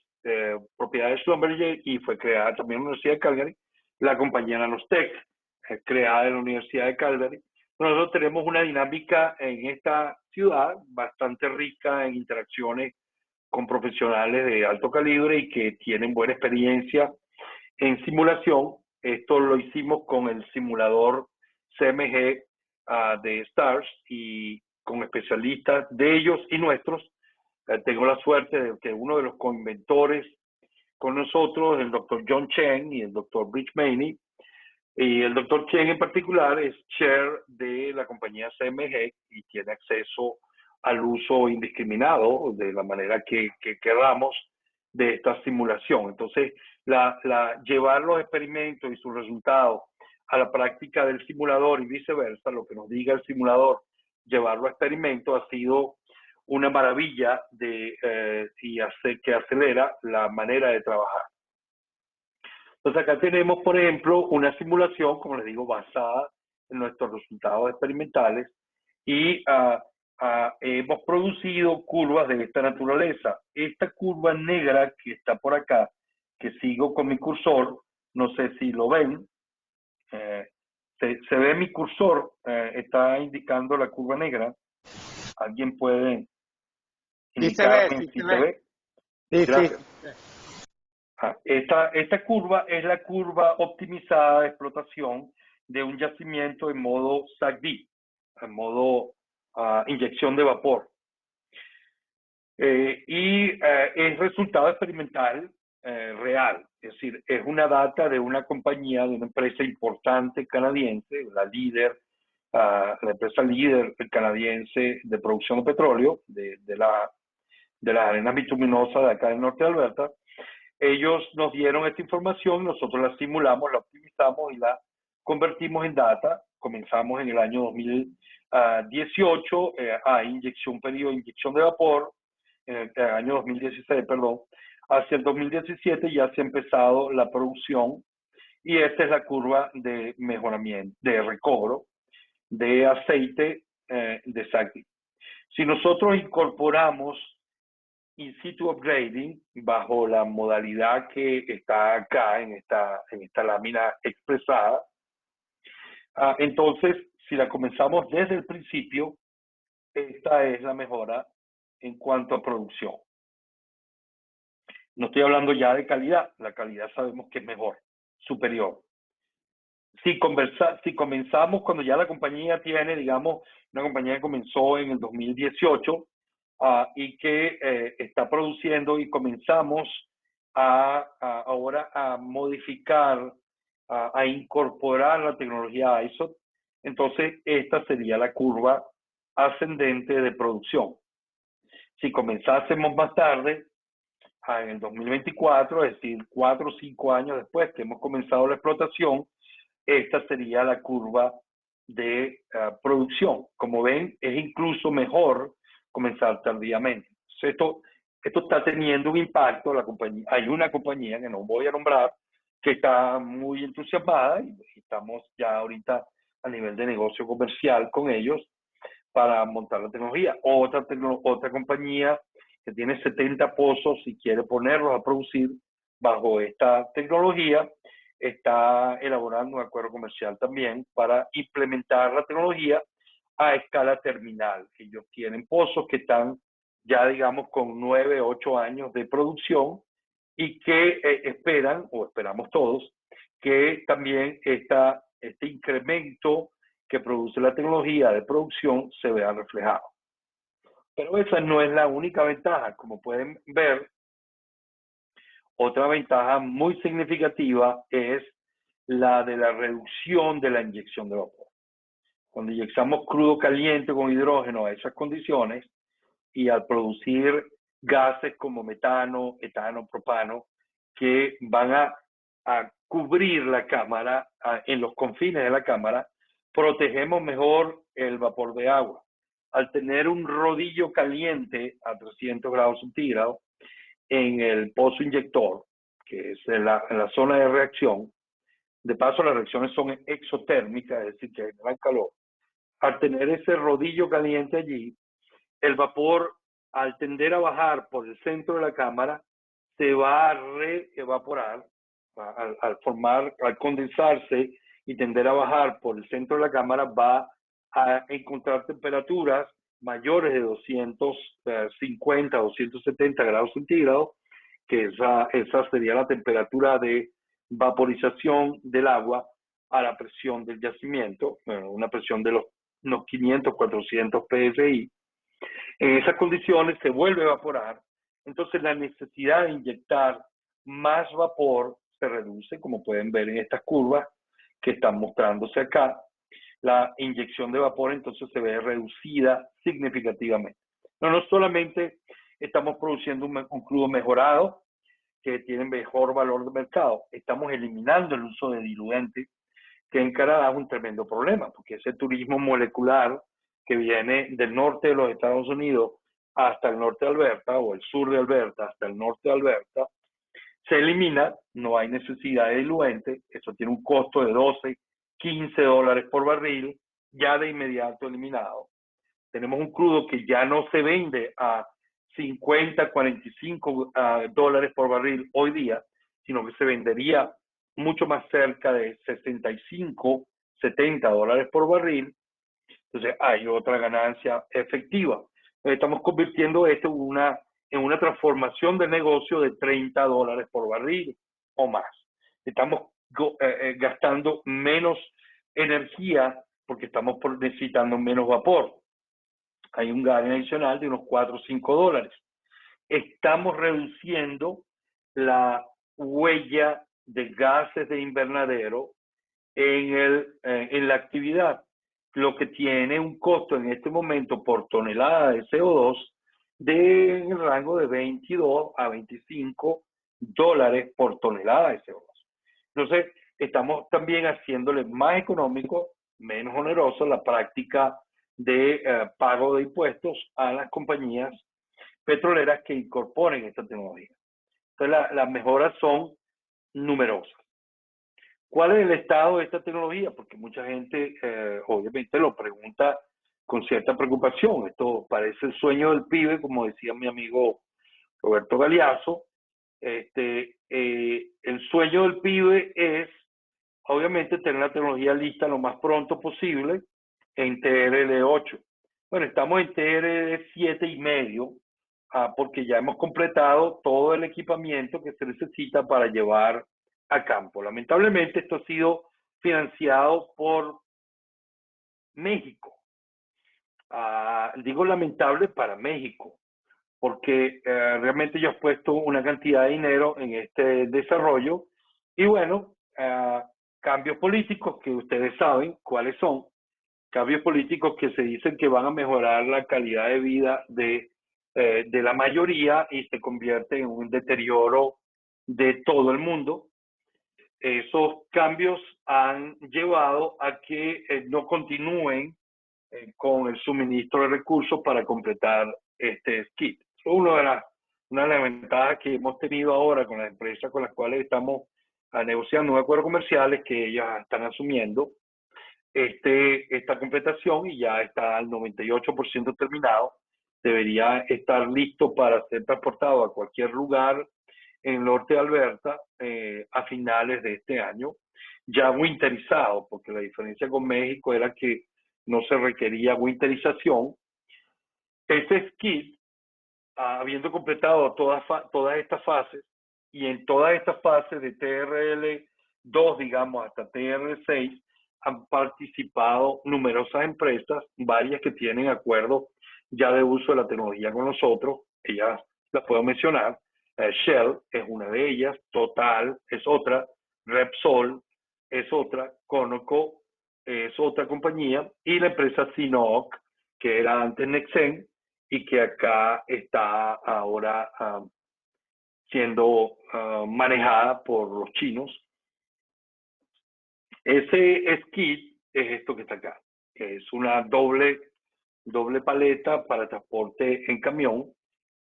propiedad de Schlumberger y fue creada también en la Universidad de Calgary, la compañía Nanostech, creada en la Universidad de Calgary. Nosotros tenemos una dinámica en esta ciudad bastante rica en interacciones con profesionales de alto calibre y que tienen buena experiencia en simulación. Esto lo hicimos con el simulador CMG de STARS y con especialistas de ellos y nuestros. Tengo la suerte de que uno de los coinventores con nosotros, el doctor John Chen y el doctor Rich Maney, y el doctor Chen en particular es chair de la compañía CMG y tiene acceso al uso indiscriminado de la manera que queramos de esta simulación. Entonces, llevar los experimentos y sus resultados a la práctica del simulador y viceversa, lo que nos diga el simulador, llevarlo a experimento ha sido una maravilla que acelera la manera de trabajar. Entonces acá tenemos, por ejemplo, una simulación, como les digo, basada en nuestros resultados experimentales y hemos producido curvas de esta naturaleza. Esta curva negra que está por acá, que sigo con mi cursor, no sé si lo ven, se ve mi cursor, está indicando la curva negra. ¿Alguien puede indicarme si se ve? Sí, Gracias. sí. Esta curva es la curva optimizada de explotación de un yacimiento en modo SAGD, en modo inyección de vapor. Es resultado experimental real, es decir, es una data de una compañía, de una empresa importante canadiense, la empresa líder canadiense de producción de petróleo, de las arenas bituminosas de acá del norte de Alberta. Ellos nos dieron esta información, nosotros la simulamos, la optimizamos y la convertimos en data. Comenzamos en el año 2018 un periodo de inyección de vapor, en el año 2016, perdón. Hacia el 2017 ya se ha empezado la producción y esta es la curva de mejoramiento, de recobro de aceite de SAGD. Si nosotros incorporamos in situ upgrading bajo la modalidad que está acá en esta lámina expresada, entonces si la comenzamos desde el principio, esta es la mejora en cuanto a producción. No estoy hablando ya de calidad, la calidad sabemos que es mejor, superior. Si comenzamos cuando ya la compañía tiene, digamos, una compañía que comenzó en el 2018, y que está produciendo y comenzamos ahora a modificar, a incorporar la tecnología ISO, entonces esta sería la curva ascendente de producción. Si comenzásemos más tarde, en el 2024, es decir, 4 o 5 años después que hemos comenzado la explotación, esta sería la curva de producción. Como ven, es incluso mejor comenzar tardíamente. Esto está teniendo un impacto. La compañía, hay una compañía que no voy a nombrar, que está muy entusiasmada y estamos ya ahorita a nivel de negocio comercial con ellos para montar la tecnología. Otra compañía que tiene 70 pozos y quiere ponerlos a producir bajo esta tecnología, está elaborando un acuerdo comercial también para implementar la tecnología a escala terminal. Ellos tienen pozos que están ya, digamos, con 9, 8 años de producción y que esperan, o esperamos todos, que también este incremento que produce la tecnología de producción se vea reflejado. Pero esa no es la única ventaja. Como pueden ver, otra ventaja muy significativa es la de la reducción de la inyección de vapor. Cuando inyectamos crudo caliente con hidrógeno a esas condiciones y al producir gases como metano, etano, propano, que van a cubrir la cámara en los confines de la cámara, protegemos mejor el vapor de agua. Al tener un rodillo caliente a 300 grados centígrados en el pozo inyector, que es en la zona de reacción, de paso las reacciones son exotérmicas, es decir, que generan calor. Al tener ese rodillo caliente allí, el vapor, al tender a bajar por el centro de la cámara, se va a reevaporar, al condensarse y tender a bajar por el centro de la cámara, va a encontrar temperaturas mayores de 250, 270 grados centígrados, que esa sería la temperatura de vaporización del agua a la presión del yacimiento, bueno, una presión de unos 500, 400 psi. En esas condiciones se vuelve a evaporar, entonces la necesidad de inyectar más vapor se reduce, como pueden ver en estas curvas que están mostrándose acá. La inyección de vapor entonces se ve reducida significativamente. No solamente estamos produciendo un crudo mejorado, que tiene mejor valor de mercado, estamos eliminando el uso de diluentes, que en Canadá es un tremendo problema, porque ese turismo molecular que viene del norte de los Estados Unidos hasta el norte de Alberta, o el sur de Alberta hasta el norte de Alberta, se elimina, no hay necesidad de diluente, eso tiene un costo de 12, 15 dólares por barril, ya de inmediato eliminado. Tenemos un crudo que ya no se vende a 50, 45 dólares por barril hoy día, sino que se vendería mucho más cerca de 65, 70 dólares por barril. Entonces hay otra ganancia efectiva. Estamos convirtiendo esto en una transformación de negocio de 30 dólares por barril o más. Estamos gastando menos energía porque estamos necesitando menos vapor. Hay un gasto adicional de unos 4 o 5 dólares. Estamos reduciendo la huella de gases de invernadero en la actividad, lo que tiene un costo en este momento por tonelada de CO2 en el rango de 22 a 25 dólares por tonelada de CO2. Entonces, estamos también haciéndole más económico, menos oneroso la práctica de pago de impuestos a las compañías petroleras que incorporen esta tecnología. Entonces, las mejoras son numerosas. ¿Cuál es el estado de esta tecnología? Porque mucha gente obviamente lo pregunta con cierta preocupación. Esto parece el sueño del pibe, como decía mi amigo Roberto Galeazzo. El sueño del pibe es, obviamente, tener la tecnología lista lo más pronto posible en TRL8. Bueno, estamos en TRL7 y medio, porque ya hemos completado todo el equipamiento que se necesita para llevar a campo. Lamentablemente esto ha sido financiado por México. Digo lamentable para México, porque realmente ellos han puesto una cantidad de dinero en este desarrollo y bueno, cambios políticos que ustedes saben cuáles son, cambios políticos que se dicen que van a mejorar la calidad de vida de la mayoría y se convierte en un deterioro de todo el mundo. Esos cambios han llevado a que no continúen con el suministro de recursos para completar este kit. Una de las ventajas que hemos tenido ahora con las empresas con las cuales estamos negociando un acuerdo comercial es que ellos están asumiendo esta completación y ya está al 98% terminado. Debería estar listo para ser transportado a cualquier lugar en el norte de Alberta a finales de este año, ya winterizado, porque la diferencia con México era que no se requería winterización. Este skid, habiendo completado todas estas fases, y en todas estas fases de TRL2, digamos, hasta TRL6, han participado numerosas empresas, varias que tienen acuerdos ya de uso de la tecnología con nosotros, ellas las puedo mencionar. Shell es una de ellas, Total es otra, Repsol es otra, Conoco es otra compañía, y la empresa Sinooc, que era antes Nexen, y que acá está ahora siendo manejada por los chinos. Ese skid es esto que está acá, que es una doble paleta para transporte en camión.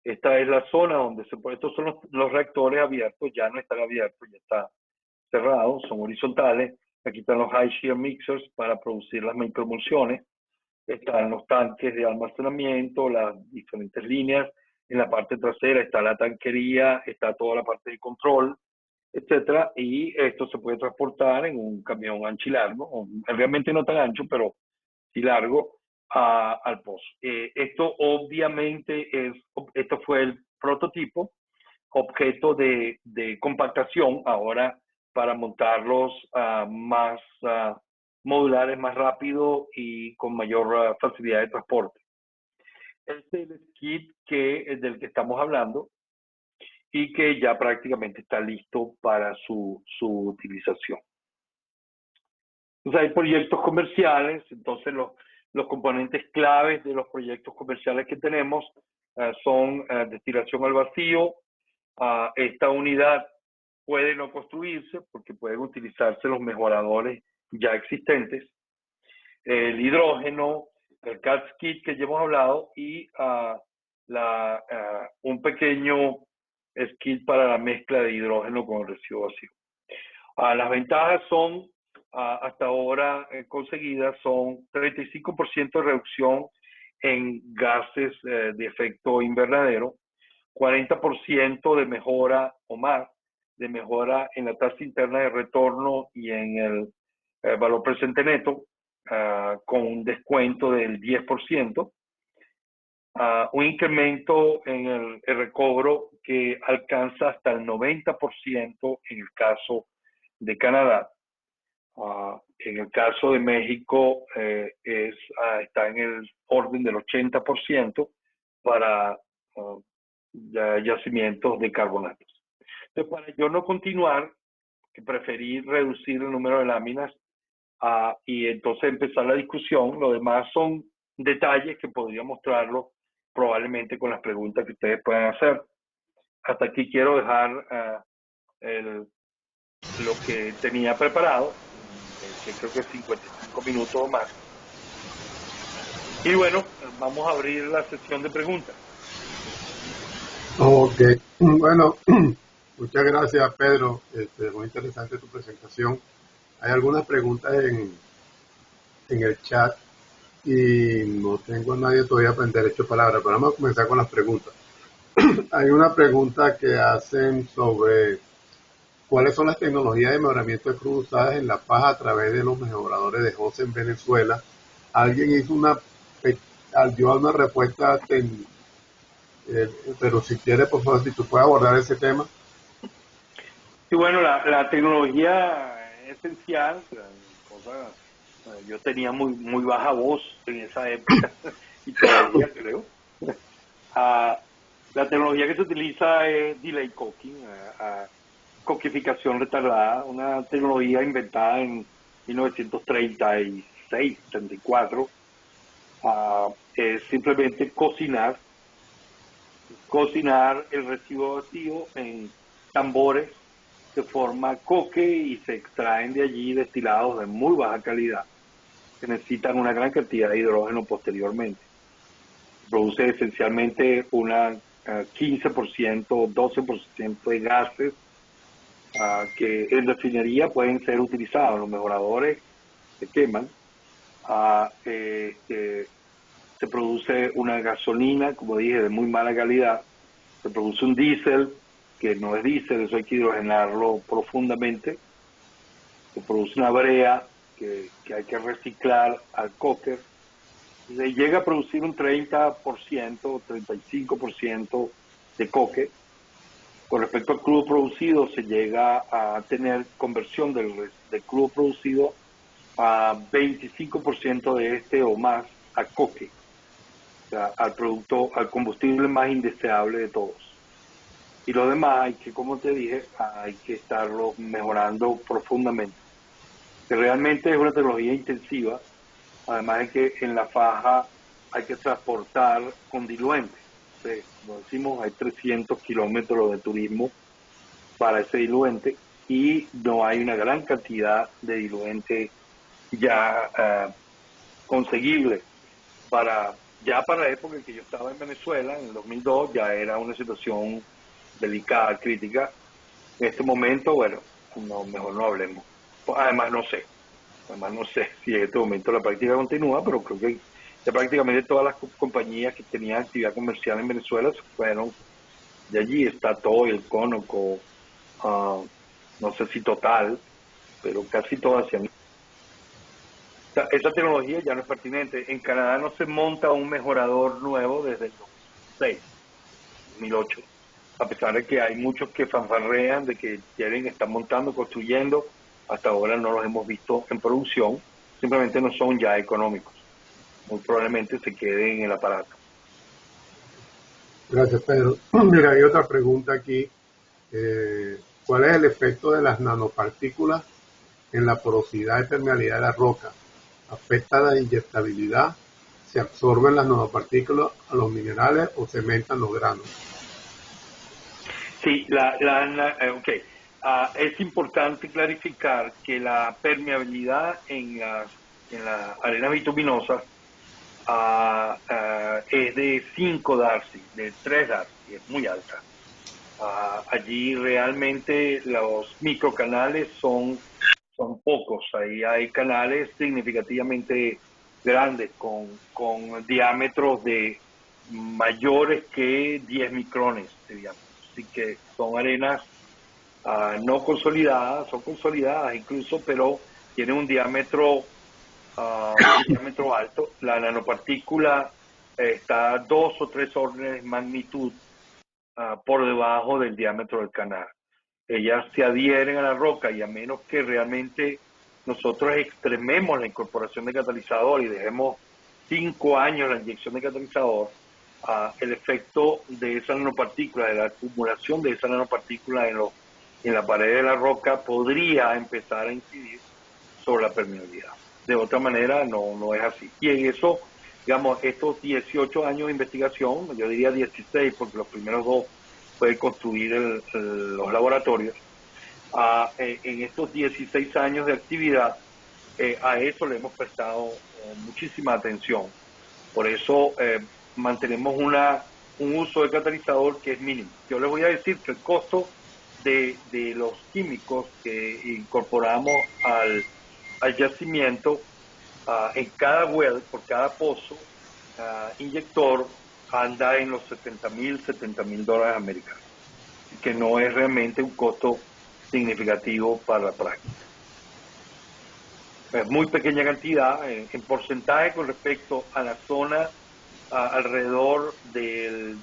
Esta es la zona donde se puede, estos son los reactores abiertos, ya no están abiertos, ya está cerrado, son horizontales. Aquí están los high shear mixers para producir las microemulsiones. Están los tanques de almacenamiento, las diferentes líneas. En la parte trasera está la tanquería, está toda la parte de control, etcétera, y esto se puede transportar en un camión ancho y largo, realmente no tan ancho, pero sí largo, al pozo. Esto obviamente esto fue el prototipo, objeto de compactación ahora para montarlos más modulares, más rápido y con mayor facilidad de transporte. Este es el skid del que estamos hablando y que ya prácticamente está listo para su utilización. Entonces hay proyectos comerciales, entonces los componentes claves de los proyectos comerciales que tenemos son destilación al vacío. Esta unidad puede no construirse porque pueden utilizarse los mejoradores ya existentes. El hidrógeno, el gas kit que ya hemos hablado y un pequeño skid para la mezcla de hidrógeno con el residuo vacío. Las ventajas son, hasta ahora conseguidas, son 35% de reducción en gases de efecto invernadero, 40% de mejora o más de mejora en la tasa interna de retorno y en el valor presente neto, con un descuento del 10%, un incremento en el recobro que alcanza hasta el 90% en el caso de Canadá. En el caso de México está en el orden del 80% para yacimientos de carbonatos. Entonces, para yo no continuar, que preferí reducir el número de láminas y entonces empezar la discusión. Lo demás son detalles que podría mostrarlo probablemente con las preguntas que ustedes puedan hacer. Hasta aquí quiero dejar lo que tenía preparado, que creo que es 55 minutos o más. Y bueno, vamos a abrir la sección de preguntas. Ok, bueno, muchas gracias, Pedro. Muy interesante tu presentación. Hay algunas preguntas en el chat y no tengo a nadie todavía para el derecho de palabra, pero vamos a comenzar con las preguntas. Hay una pregunta que hacen sobre cuáles son las tecnologías de mejoramiento de cruz usadas en la paja a través de los mejoradores de José en Venezuela. Alguien hizo dio una respuesta, pero si quiere, por favor, si tú puedes abordar ese tema. Y bueno, la tecnología esencial, yo tenía muy baja voz en esa época y todavía creo. La tecnología que se utiliza es delay coking, coquificación retardada, una tecnología inventada en 1936, 34. Es simplemente cocinar el residuo vacío en tambores de forma coque y se extraen de allí destilados de muy baja calidad que necesitan una gran cantidad de hidrógeno posteriormente. Produce esencialmente una 15%, 12% de gases que en refinería pueden ser utilizados. Los mejoradores se queman, se produce una gasolina, como dije, de muy mala calidad, se produce un diésel que no es diésel, eso hay que hidrogenarlo profundamente, se produce una brea que hay que reciclar al coker, y se llega a producir un 30%, 35% de coque. Con respecto al crudo producido, se llega a tener conversión del crudo producido a 25% de este o más a coque, o sea, al producto, al combustible más indeseable de todos. Y lo demás hay que, como te dije, hay que estarlo mejorando profundamente. Que realmente es una tecnología intensiva, además de que en la faja hay que transportar con diluentes. Entonces, como decimos, hay 300 kilómetros de turismo para ese diluente y no hay una gran cantidad de diluente ya conseguible para la época en que yo estaba en Venezuela, en el 2002, ya era una situación delicada, crítica. En este momento, bueno, no, mejor no hablemos. Además no sé si en este momento la práctica continúa, pero creo que ya prácticamente todas las compañías que tenían actividad comercial en Venezuela se fueron de allí. Está todo el Conoco, no sé si Total, pero casi todas se han. Esa tecnología ya no es pertinente. En Canadá no se monta un mejorador nuevo desde el 2006, 2008, a pesar de que hay muchos que fanfarrean de que quieren, están montando, construyendo. Hasta ahora no los hemos visto en producción, simplemente no son ya económicos. Muy probablemente se queden en el aparato. Gracias, Pedro. Mira, hay otra pregunta aquí. ¿Cuál es el efecto de las nanopartículas en la porosidad y permeabilidad de la roca? ¿Afecta la inyectabilidad? ¿Se absorben las nanopartículas a los minerales o cementan los granos? Sí, okay. Es importante clarificar que la permeabilidad en las arenas bituminosas es de 5 Darcy, de 3 Darcy, es muy alta. Allí realmente los microcanales son pocos, ahí hay canales significativamente grandes con diámetros de mayores que 10 micrones, digamos. Así que son arenas no consolidadas, son consolidadas incluso, pero tienen un diámetro alto. La nanopartícula está a 2 o 3 órdenes de magnitud por debajo del diámetro del canal. Ellas se adhieren a la roca y a menos que realmente nosotros extrememos la incorporación de catalizador y dejemos 5 años la inyección de catalizador, el efecto de esa nanopartícula, de la acumulación de esa nanopartícula en la pared de la roca podría empezar a incidir sobre la permeabilidad. De otra manera no es así. Y en eso, digamos, estos 18 años de investigación, yo diría 16 porque los primeros 2 fue construir los laboratorios, en estos 16 años de actividad, a eso le hemos prestado muchísima atención. Por eso mantenemos un uso de catalizador que es mínimo. Yo les voy a decir que el costo de los químicos que incorporamos al yacimiento en cada well, por cada pozo, inyector, anda en los $70,000 americanos, que no es realmente un costo significativo para la práctica. Es muy pequeña cantidad, en porcentaje con respecto a la zona alrededor del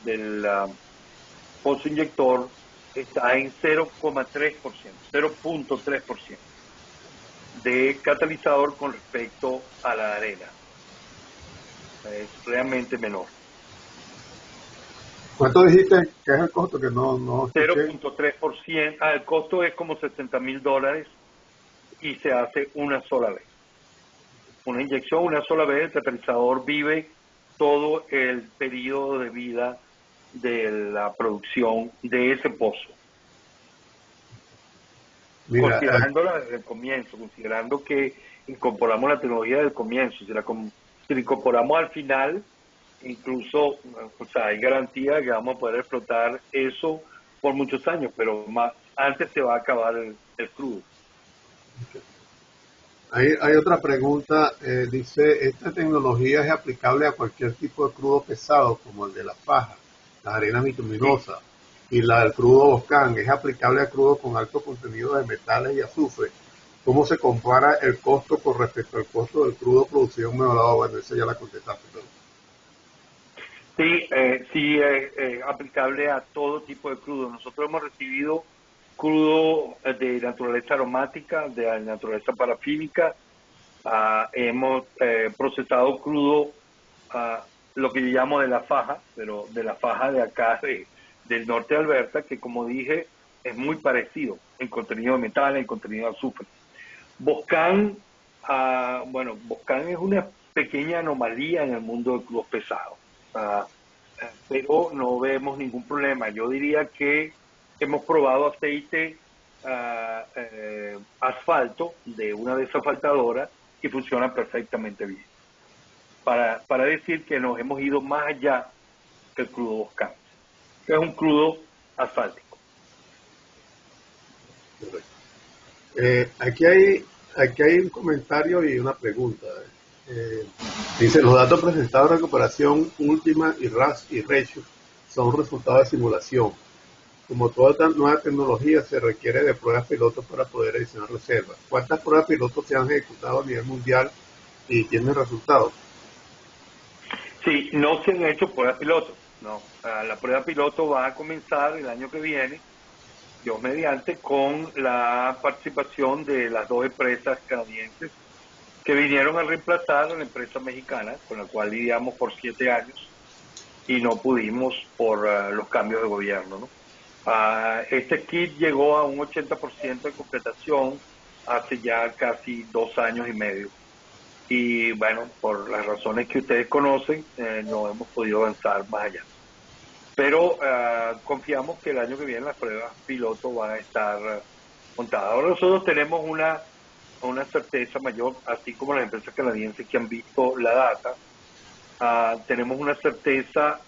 pozo inyector, está en 0,3% de catalizador con respecto a la arena. Es realmente menor. ¿Cuánto dijiste que es el costo? Que no escuché. 0,3%. El costo es como $70,000 y se hace una sola vez. Una inyección una sola vez. El catalizador vive todo el periodo de vida de la producción de ese pozo. Mira, Considerándola desde el comienzo, considerando que incorporamos la tecnología del comienzo. Si la incorporamos al final, incluso, o sea, hay garantía de que vamos a poder explotar eso por muchos años, pero más antes se va a acabar el crudo. Hay otra pregunta, dice, ¿esta tecnología es aplicable a cualquier tipo de crudo pesado, como el de la faja, las arenas bituminosas y la del crudo Boscan? ¿Es aplicable a crudo con alto contenido de metales y azufre? ¿Cómo se compara el costo con respecto al costo del crudo producido en mejorado? Bueno, esa ya la contestaste. Pero... Sí, sí es aplicable a todo tipo de crudo. Nosotros hemos recibido crudo de naturaleza aromática, de naturaleza parafínica. Hemos procesado crudo, lo que yo llamo de la faja, pero de la faja de acá, del norte de Alberta, que como dije, es muy parecido en contenido de metal, en contenido de azufre. Boscan, bueno, Boscan es una pequeña anomalía en el mundo de crudos pesados, pero no vemos ningún problema. Yo diría que hemos probado aceite asfalto de una desafaltadora y funciona perfectamente bien. Para decir que nos hemos ido más allá que el crudo Boscan, que es un crudo asfáltico. Aquí hay un comentario y una pregunta. Dice, los datos presentados en recuperación última y RAS y Ratio son resultados de simulación. Como toda nueva tecnología, se requiere de pruebas pilotos para poder adicionar reservas. ¿Cuántas pruebas pilotos se han ejecutado a nivel mundial y tienen resultados? Sí, no se han hecho pruebas pilotos. No, la prueba piloto va a comenzar el año que viene, Dios mediante, con la participación de las dos empresas canadienses que vinieron a reemplazar a la empresa mexicana, con la cual lidiamos por 7 años y no pudimos por los cambios de gobierno, ¿no? Este kit llegó a un 80% de completación hace ya casi 2 años y medio. Y bueno, por las razones que ustedes conocen, no hemos podido avanzar más allá. Pero confiamos que el año que viene las pruebas piloto van a estar montadas. Ahora nosotros tenemos una certeza mayor, así como las empresas canadienses que han visto la data, tenemos una certeza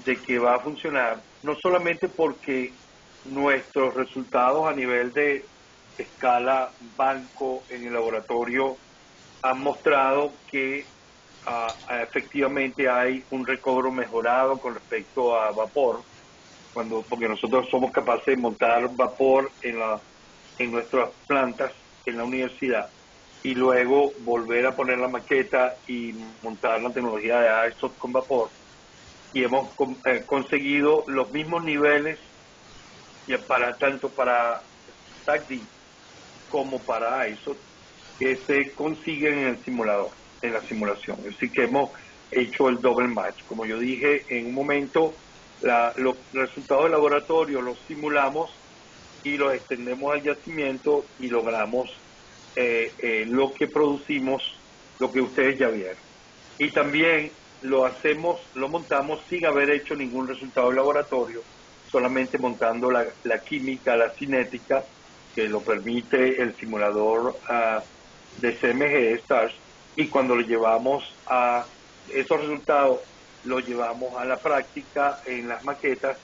de que va a funcionar, no solamente porque nuestros resultados a nivel de escala banco en el laboratorio han mostrado que efectivamente hay un recobro mejorado con respecto a vapor, porque nosotros somos capaces de montar vapor en nuestras plantas en la universidad y luego volver a poner la maqueta y montar la tecnología de ISOT con vapor, y hemos conseguido los mismos niveles tanto para SACD como para ISOT que se consiguen en el simulador, en la simulación. Es decir, que hemos hecho el double match. Como yo dije en un momento, los resultados del laboratorio los simulamos y los extendemos al yacimiento y logramos lo que producimos, lo que ustedes ya vieron. Y también lo montamos sin haber hecho ningún resultado de laboratorio, solamente montando la química, la cinética, que lo permite el simulador de CMG STARS, y cuando lo llevamos a esos resultados, lo llevamos a la práctica en las maquetas,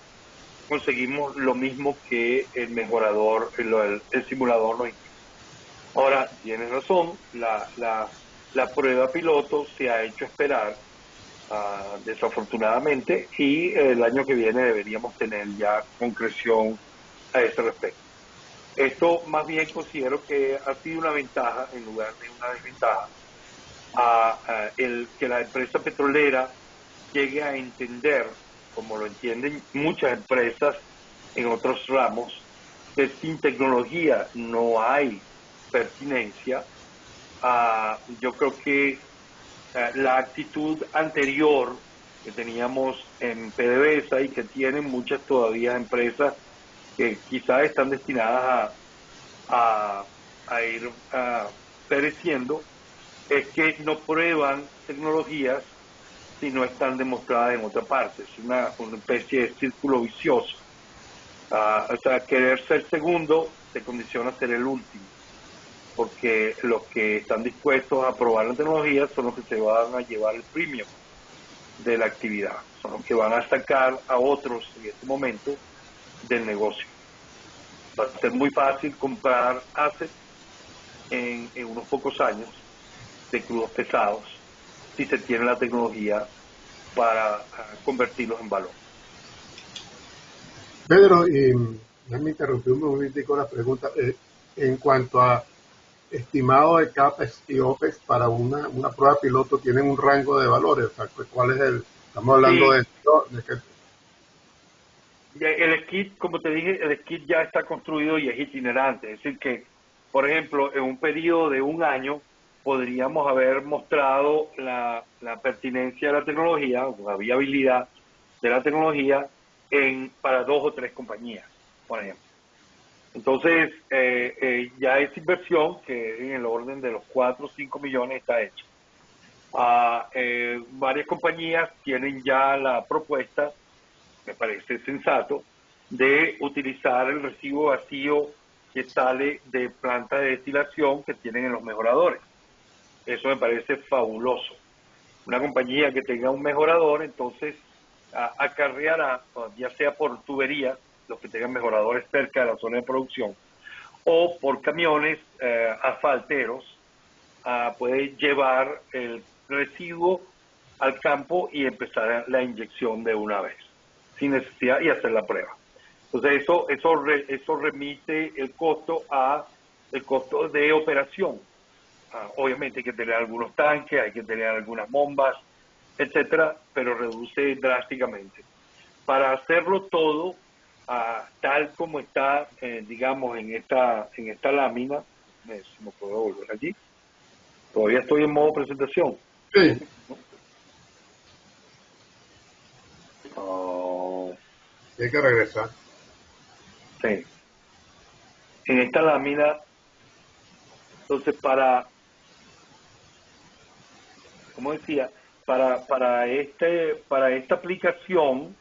conseguimos lo mismo que el mejorador, el simulador nos indica. Ahora, tienes razón, la prueba piloto se ha hecho esperar, desafortunadamente, y el año que viene deberíamos tener ya concreción a ese respecto. Esto más bien considero que ha sido una ventaja en lugar de una desventaja, el que la empresa petrolera llegue a entender, como lo entienden muchas empresas en otros ramos, que sin tecnología no hay pertinencia. Yo creo que la actitud anterior que teníamos en PDVSA y que tienen muchas todavía empresas que quizás están destinadas a ir pereciendo, es que no prueban tecnologías si no están demostradas en otra parte. Es una especie de círculo vicioso. O sea, querer ser segundo te condiciona a ser el último, porque los que están dispuestos a probar la tecnología son los que se van a llevar el premium de la actividad, son los que van a sacar a otros en este momento del negocio. Va a ser muy fácil comprar assets en unos pocos años de crudos pesados si se tiene la tecnología para convertirlos en valor. Pedro, y déjame interrumpir un momentico la pregunta. En cuanto a estimado de CAPEX y OPEX para una prueba piloto, ¿tienen un rango de valores? O sea, ¿cuál es estamos hablando Sí, de que, el kit, como te dije, el kit ya está construido y es itinerante. Es decir que, por ejemplo, en un periodo de un año podríamos haber mostrado la pertinencia de la tecnología, la viabilidad de la tecnología para 2 o 3 compañías, por ejemplo. Entonces, ya esa inversión, que en el orden de los 4 o 5 millones, está hecha. Varias compañías tienen ya la propuesta, me parece sensato, de utilizar el residuo vacío que sale de plantas de destilación que tienen en los mejoradores. Eso me parece fabuloso. Una compañía que tenga un mejorador, entonces acarreará, ya sea por tubería, los que tengan mejoradores cerca de la zona de producción, o por camiones asfalteros, puede llevar el residuo al campo y empezar la inyección de una vez, sin necesidad, y hacer la prueba. Entonces eso remite el costo a el costo de operación. Obviamente hay que tener algunos tanques, hay que tener algunas bombas, etcétera, pero reduce drásticamente. Para hacerlo todo tal como está, digamos, en esta lámina, si me puedo volver allí, todavía estoy en modo presentación. sí, Oh, hay que regresar? sí. En esta lámina, entonces como decía, para esta aplicación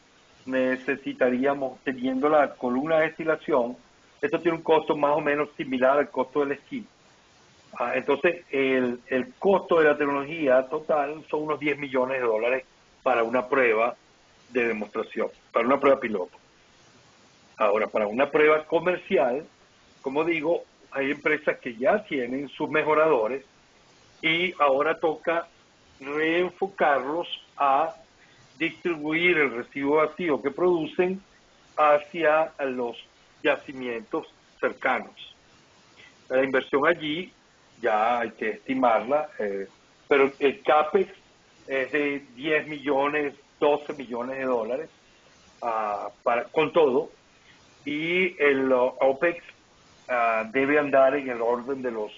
necesitaríamos, teniendo la columna de destilación, esto tiene un costo más o menos similar al costo del esquí. Entonces, el costo de la tecnología total son unos 10 millones de dólares para una prueba de demostración, para una prueba piloto. Ahora, para una prueba comercial, como digo, hay empresas que ya tienen sus mejoradores y ahora toca reenfocarlos a distribuir el residuo vacío que producen hacia los yacimientos cercanos. La inversión allí ya hay que estimarla, pero el CAPEX es de 10 millones, 12 millones de dólares con todo, y el OPEX debe andar en el orden de los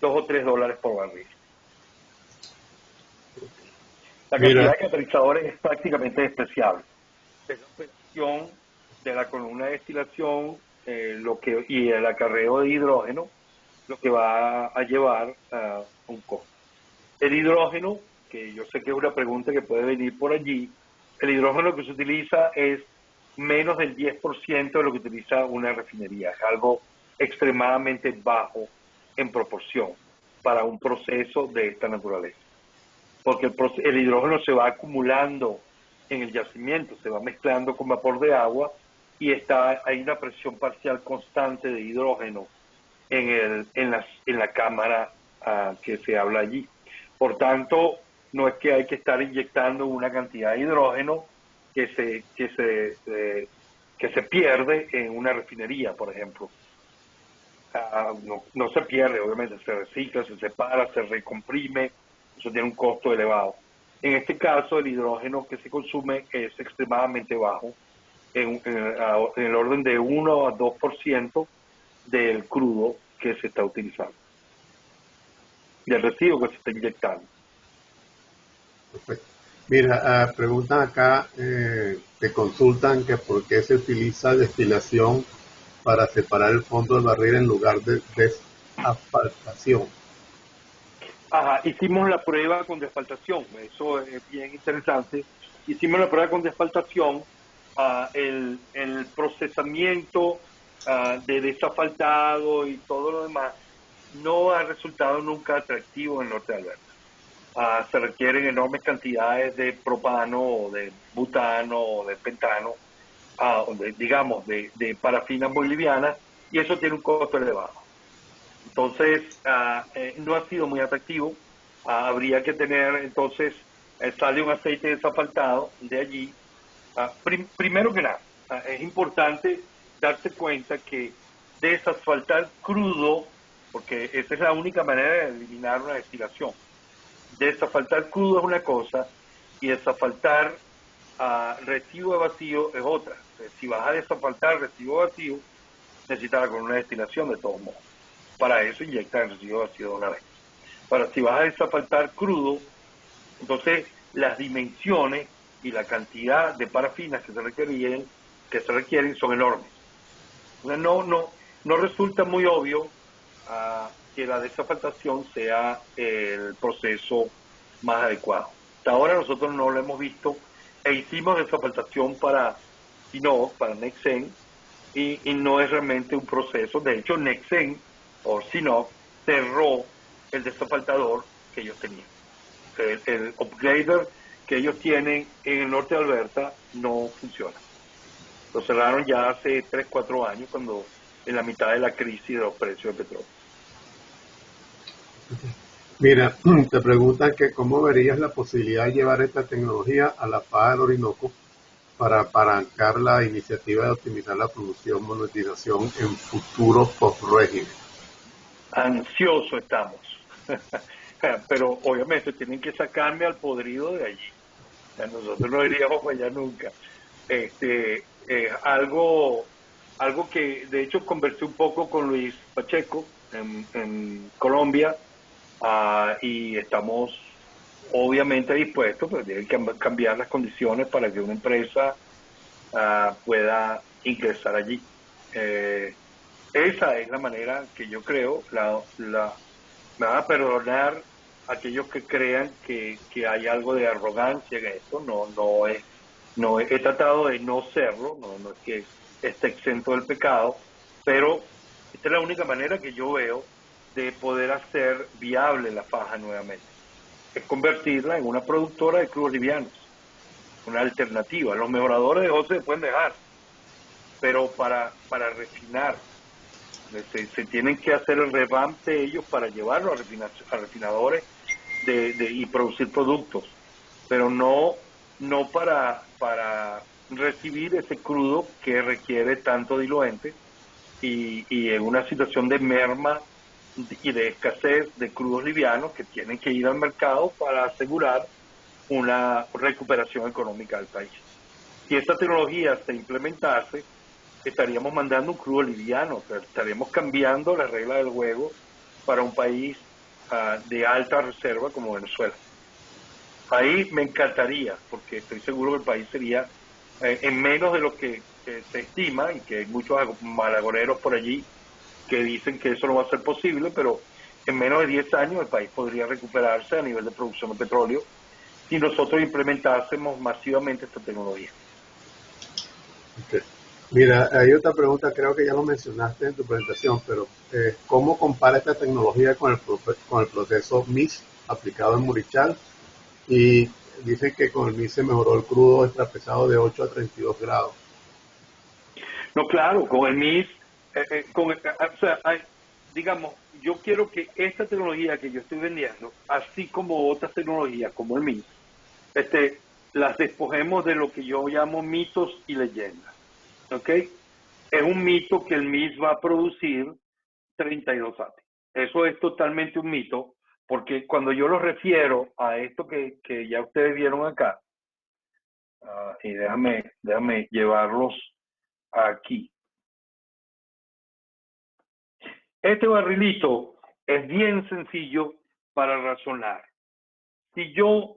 $2 o $3 por barril. La cantidad Mira, de catalizadores es prácticamente despreciable. Es la operación de la columna de destilación y el acarreo de hidrógeno lo que va a llevar a un costo. El hidrógeno, que yo sé que es una pregunta que puede venir por allí, el hidrógeno que se utiliza es menos del 10% de lo que utiliza una refinería. Es algo extremadamente bajo en proporción para un proceso de esta naturaleza. Porque el hidrógeno se va acumulando en el yacimiento, se va mezclando con vapor de agua y hay una presión parcial constante de hidrógeno en la cámara que se habla allí. Por tanto, no es que hay que estar inyectando una cantidad de hidrógeno que se pierde en una refinería, por ejemplo. No se pierde, obviamente, se recicla, se separa, se recomprime, eso tiene un costo elevado. En este caso, el hidrógeno que se consume es extremadamente bajo, en el orden de 1 a 2% del crudo que se está utilizando, del residuo que se está inyectando. perfecto. Mira, preguntan acá, te consultan que por qué se utiliza destilación para separar el fondo del barril en lugar de desasfaltación. Ajá, hicimos la prueba con desfaltación, eso es bien interesante. Hicimos la prueba con desfaltación, el procesamiento de desafaltado y todo lo demás no ha resultado nunca atractivo en Norte de Alberta. Se requieren enormes cantidades de propano o de butano o de pentano digamos, de parafinas bolivianas, y eso tiene un costo elevado. Entonces, no ha sido muy atractivo. Habría que tener, entonces, sale un aceite desafaltado de allí. Primero que nada, es importante darse cuenta que desasfaltar crudo, porque esa es la única manera de eliminar una destilación. Desasfaltar crudo es una cosa y desasfaltar residuo de vacío es otra. Entonces, si vas a desasfaltar residuo de vacío, necesitas con una destilación de todos modos. Para eso inyectar el residuo de vacío de una vez. Para si vas a desasfaltar crudo, entonces las dimensiones y la cantidad de parafinas que se requieren son enormes. Entonces no resulta muy obvio que la desafaltación sea el proceso más adecuado. Hasta ahora nosotros no lo hemos visto e hicimos desafaltación para Nexen y no es realmente un proceso. De hecho, Nexen o Sinop cerró el desafaltador que ellos tenían. El upgrader que ellos tienen en el norte de Alberta no funciona. Lo cerraron ya hace 3, 4 años, cuando en la mitad de la crisis de los precios del petróleo. Mira, te preguntan que cómo verías la posibilidad de llevar esta tecnología a la Faja del Orinoco para apalancar la iniciativa de optimizar la producción, monetización en futuros post-régimen. Ansioso estamos. Pero obviamente tienen que sacarme al podrido de allí. Nosotros no iríamos para allá nunca. Algo que de hecho conversé un poco con Luis Pacheco en Colombia, y estamos obviamente dispuestos, pero tienen que cambiar las condiciones para que una empresa pueda ingresar allí. Esa es la manera que yo creo. Me van a perdonar aquellos que crean que hay algo de arrogancia en esto. No he tratado de no serlo, no es que esté exento del pecado, pero esta es la única manera que yo veo de poder hacer viable la faja nuevamente. Es convertirla en una productora de crudos livianos, una alternativa. Los mejoradores de José se pueden dejar, pero para refinar, se tienen que hacer el revamp de ellos para llevarlo a refinadores y producir productos, pero no para recibir ese crudo que requiere tanto diluente, y en una situación de merma y de escasez de crudos livianos que tienen que ir al mercado para asegurar una recuperación económica del país. Si esta tecnología se implementase, estaríamos mandando un crudo liviano, o sea, estaríamos cambiando las reglas del juego para un país de alta reserva como Venezuela. Ahí me encantaría, porque estoy seguro que el país sería, en menos de lo que se estima, y que hay muchos malagoreros por allí que dicen que eso no va a ser posible, pero en menos de 10 años el país podría recuperarse a nivel de producción de petróleo si nosotros implementásemos masivamente esta tecnología. Okay. Mira, hay otra pregunta, creo que ya lo mencionaste en tu presentación, pero ¿cómo compara esta tecnología con el proceso MIS aplicado en Murichal? Y dicen que con el MIS se mejoró el crudo extrapesado de 8 a 32 grados. No, claro, con el MIS, o sea, digamos, yo quiero que esta tecnología que yo estoy vendiendo, así como otras tecnologías como el MIS, las despojemos de lo que yo llamo mitos y leyendas. ¿Ok? Es un mito que el MIS va a producir 32 API. Eso es totalmente un mito, porque cuando yo lo refiero a esto que ya ustedes vieron acá, y déjame llevarlos aquí. Este barrilito es bien sencillo para razonar. Si yo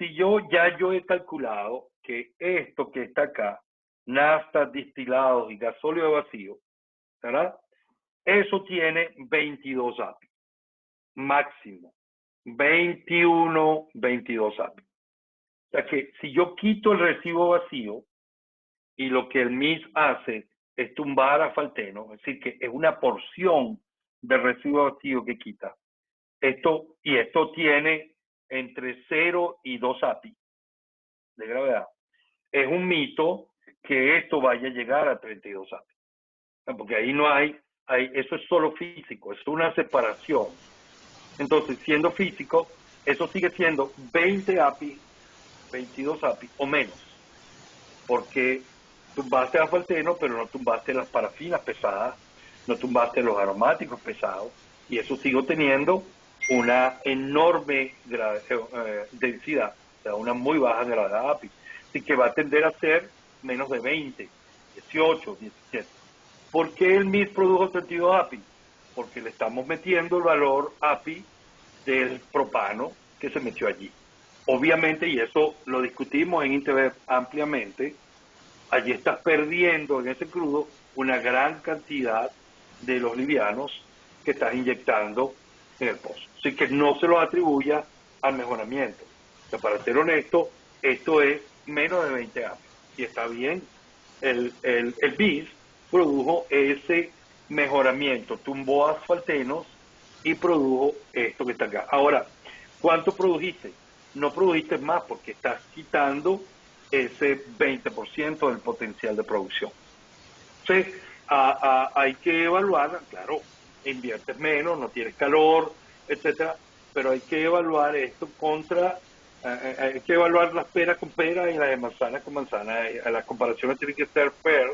yo he calculado que esto que está acá, nafta, destilados y gasóleo de vacío, ¿verdad? Eso tiene 22 API, máximo. 21, 22 API. O sea que si yo quito el residuo vacío, y lo que el MIS hace es tumbar a Falteno, es decir, que es una porción del residuo vacío que quita. Esto tiene entre 0 y 2 API de gravedad. Es un mito que esto vaya a llegar a 32 API. Porque ahí no hay, eso es solo físico, es una separación. Entonces, siendo físico, eso sigue siendo 20 API, 22 API o menos, porque tumbaste asfalteno, pero no tumbaste las parafinas pesadas, no tumbaste los aromáticos pesados, y eso sigue teniendo una enorme densidad, o sea, una muy baja gravedad API, así que va a tender a ser menos de 20, 18, 17. ¿Por qué el MIS produjo 32 API? Porque le estamos metiendo el valor API del propano que se metió allí. Obviamente, y eso lo discutimos en Internet ampliamente, allí estás perdiendo en ese crudo una gran cantidad de los livianos que estás inyectando en el pozo. Así que no se lo atribuya al mejoramiento. O sea, para ser honesto, esto es menos de 20 API. Y está bien, el BIS produjo ese mejoramiento, tumbó asfaltenos y produjo esto que está acá. Ahora, ¿cuánto produjiste? No produjiste más porque estás quitando ese 20% del potencial de producción. Entonces, hay que evaluar, claro, inviertes menos, no tienes calor, etcétera, pero hay que evaluar esto contra, hay que evaluar las peras con peras y las manzanas con manzanas. Las comparaciones tienen que ser fair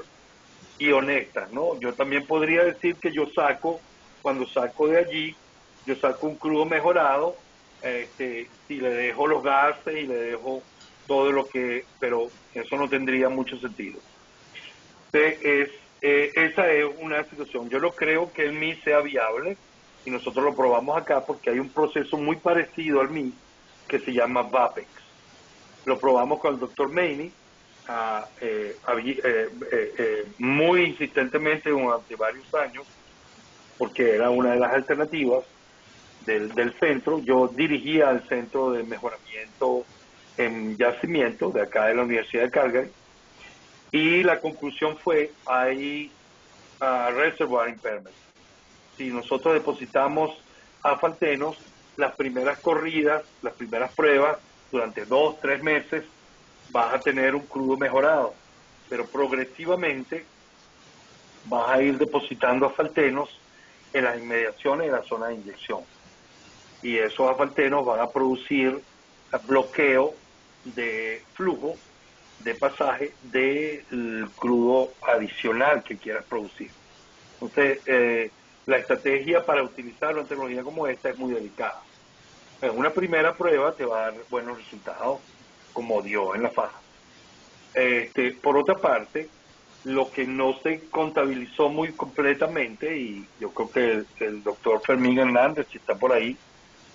y honestas, ¿no? Yo también podría decir que yo saco, cuando saco de allí, yo saco un crudo mejorado, si le dejo los gases y le dejo todo lo que, pero eso no tendría mucho sentido. Esa es una situación. Yo no creo que el MIS sea viable y nosotros lo probamos acá porque hay un proceso muy parecido al MIS que se llama VAPEX. Lo probamos con el doctor Maney muy insistentemente durante varios años porque era una de las alternativas del centro. Yo dirigía el centro de mejoramiento en yacimiento de acá de la Universidad de Calgary y la conclusión fue hay reservoir impairment. Si nosotros depositamos asfaltenos, las primeras corridas, las primeras pruebas, durante 2-3 meses, vas a tener un crudo mejorado, pero progresivamente vas a ir depositando asfaltenos en las inmediaciones de la zona de inyección. Y esos asfaltenos van a producir bloqueo de flujo de pasaje del crudo adicional que quieras producir. Entonces, la estrategia para utilizar una tecnología como esta es muy delicada. En una primera prueba te va a dar buenos resultados, como dio en la faja. Por otra parte, lo que no se contabilizó muy completamente, y yo creo que el doctor Fermín Hernández, si está por ahí,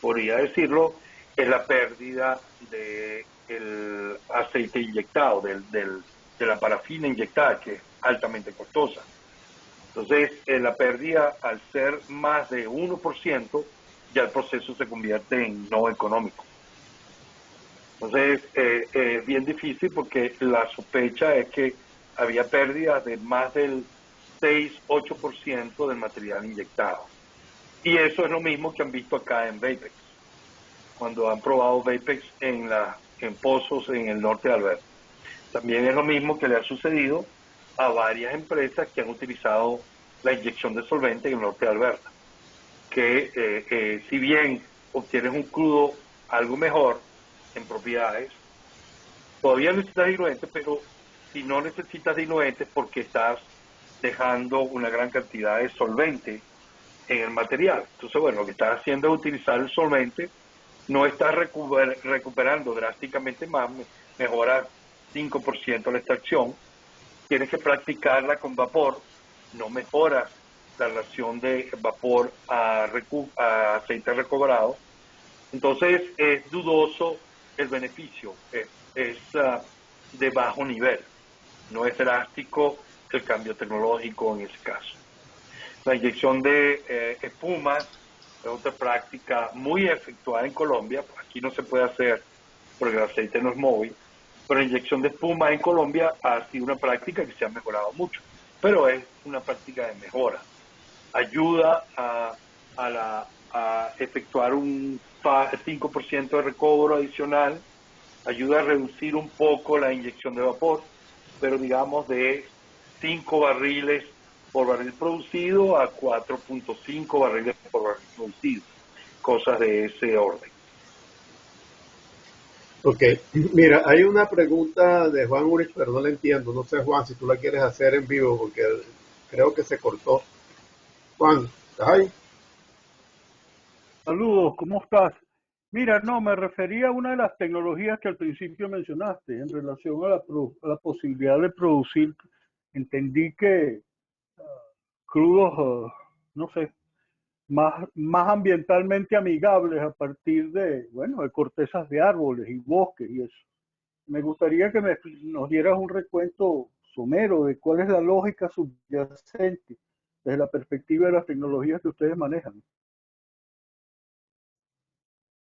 podría decirlo, es la pérdida del aceite inyectado, de la parafina inyectada, que es altamente costosa. Entonces, la pérdida, al ser más de 1%, ya el proceso se convierte en no económico. Entonces, es bien difícil porque la sospecha es que había pérdidas de más del 6-8% del material inyectado. Y eso es lo mismo que han visto acá en Vapex, cuando han probado Vapex en pozos en el norte de Alberta. También es lo mismo que le ha sucedido a varias empresas que han utilizado la inyección de solvente en el norte de Alberta, que si bien obtienes un crudo algo mejor en propiedades, todavía necesitas diluentes, pero si no necesitas diluentes porque estás dejando una gran cantidad de solvente en el material. Entonces, bueno, lo que estás haciendo es utilizar el solvente, no estás recuperando drásticamente más, mejora 5% la extracción, tienes que practicarla con vapor, no mejoras la relación de vapor a aceite recobrado. Entonces es dudoso el beneficio, es de bajo nivel, no es drástico el cambio tecnológico en ese caso. La inyección de espumas es otra práctica muy efectuada en Colombia. Aquí no se puede hacer porque el aceite no es móvil, pero la inyección de espuma en Colombia ha sido una práctica que se ha mejorado mucho, pero es una práctica de mejora. Ayuda a efectuar un 5% de recobro adicional, ayuda a reducir un poco la inyección de vapor, pero digamos de 5 barriles por barril producido a 4.5 barriles por barril producido, cosas de ese orden. Ok, mira, hay una pregunta de Juan Urich, pero no la entiendo. No sé, Juan, si tú la quieres hacer en vivo, porque creo que se cortó. Juan, ¿estás ahí? Saludos, ¿cómo estás? Mira, no, me refería a una de las tecnologías que al principio mencionaste en relación a a la posibilidad de producir. Entendí que crudos, no sé, más ambientalmente amigables a partir de, bueno, de cortezas de árboles y bosques y eso. Me gustaría que nos dieras un recuento somero de cuál es la lógica subyacente desde la perspectiva de las tecnologías que ustedes manejan.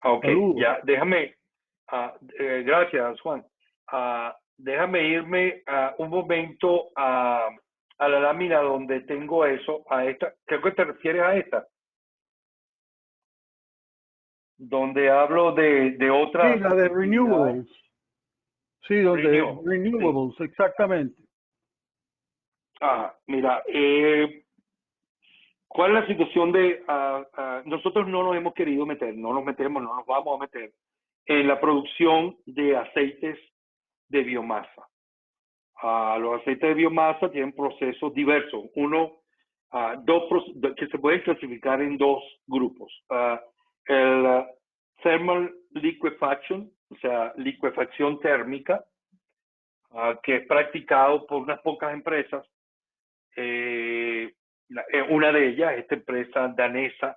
Ok, Saludos. ya, déjame, gracias Juan. Déjame irme un momento a la lámina donde tengo eso, a esta, creo que te refieres a esta, donde hablo de Sí, otras la de actividades. renewables. Sí, donde Renewable, sí. renewables, exactamente. Mira, ¿cuál es la situación de, nosotros no nos hemos querido meter, no nos metemos, no nos vamos a meter en la producción de aceites de biomasa? Los aceites de biomasa tienen procesos diversos. Uno, que se pueden clasificar en dos grupos. El thermal liquefaction, o sea, liquefacción térmica, que es practicado por unas pocas empresas. Una de ellas, esta empresa danesa,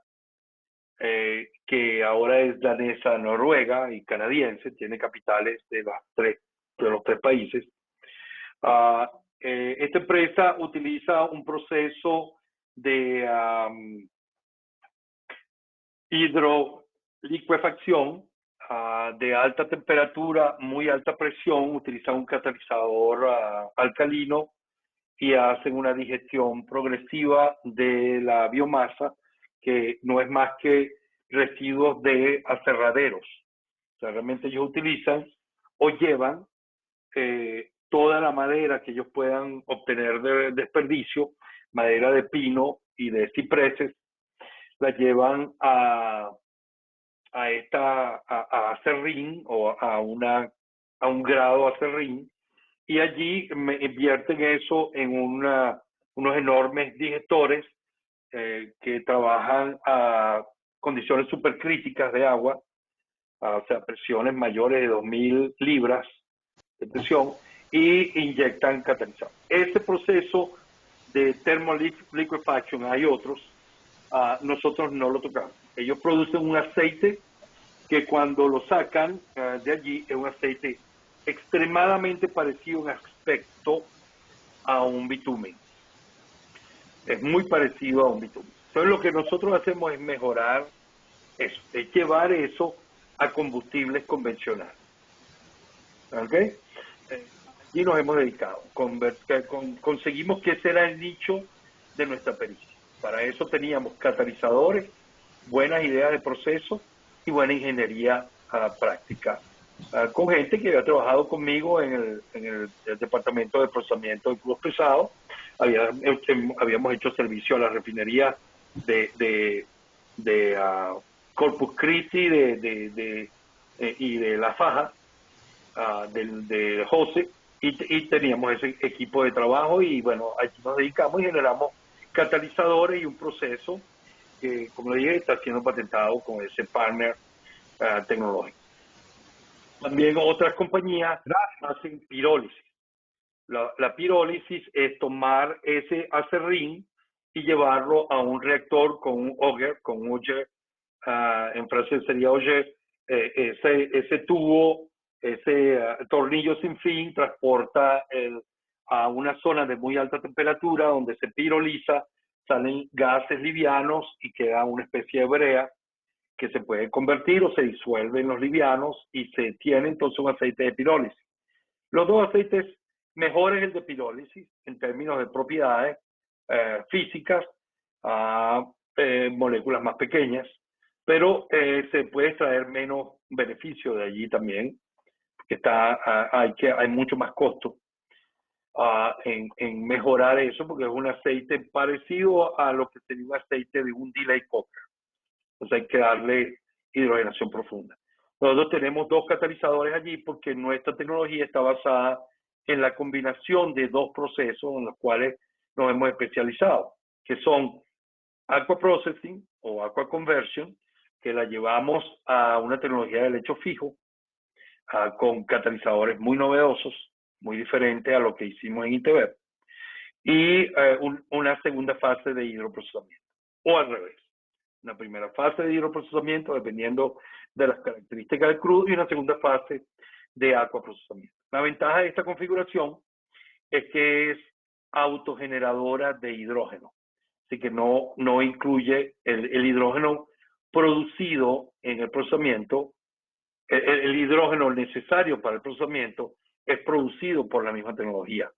que ahora es danesa, noruega y canadiense, tiene capitales de los tres países. Esta empresa utiliza un proceso de hidroliquefacción de alta temperatura, muy alta presión, utiliza un catalizador alcalino y hacen una digestión progresiva de la biomasa, que no es más que residuos de aserraderos. O sea, realmente ellos utilizan o llevan toda la madera que ellos puedan obtener de desperdicio, madera de pino y de cipreses, la llevan a acerrín o a un grado acerrín, y allí invierten eso en unos enormes digestores que trabajan a condiciones supercríticas de agua, o sea, presiones mayores de 2.000 libras de presión, y inyectan catalizador. Este proceso de thermoliquefaction, hay otros, nosotros no lo tocamos. Ellos producen un aceite que cuando lo sacan de allí es un aceite extremadamente parecido en aspecto a un bitumen. Es muy parecido a un bitumen. Entonces lo que nosotros hacemos es mejorar eso, es llevar eso a combustibles convencionales. ¿Ok? Allí nos hemos dedicado. Conseguimos que ese era el nicho de nuestra pericia. Para eso teníamos catalizadores, buenas ideas de proceso y buena ingeniería práctica. Con gente que había trabajado conmigo en el departamento de procesamiento de crudos pesados. Habíamos hecho servicio a la refinería de Corpus Christi y de La Faja, de José, y teníamos ese equipo de trabajo, y bueno, allí nos dedicamos y generamos catalizadores y un proceso que, como le dije, está siendo patentado con ese partner tecnológico. También otras compañías hacen pirólisis. La pirólisis es tomar ese acerrín y llevarlo a un reactor con un auger, en francés sería auger, ese tubo, ese tornillo sin fin transporta a una zona de muy alta temperatura donde se piroliza, salen gases livianos y queda una especie de brea que se puede convertir o se disuelve en los livianos y se tiene entonces un aceite de pirólisis. Los dos aceites mejores, el de pirólisis en términos de propiedades físicas, moléculas más pequeñas, pero se puede extraer menos beneficio de allí también, que hay mucho más costo. en mejorar eso, porque es un aceite parecido a lo que sería un aceite de un delay coker. Entonces hay que darle hidrogenación profunda. Nosotros tenemos 2 catalizadores allí porque nuestra tecnología está basada en la combinación de 2 procesos en los cuales nos hemos especializado, que son aqua processing o aqua conversion, que la llevamos a una tecnología de lecho fijo, con catalizadores muy novedosos, muy diferentes a lo que hicimos en Intever, y una segunda fase de hidroprocesamiento, o al revés. Una primera fase de hidroprocesamiento dependiendo de las características del crudo y una segunda fase de acuaprocesamiento. La ventaja de esta configuración es que es autogeneradora de hidrógeno, así que no incluye el hidrógeno producido en el procesamiento. El hidrógeno necesario para el procesamiento es producido por la misma tecnología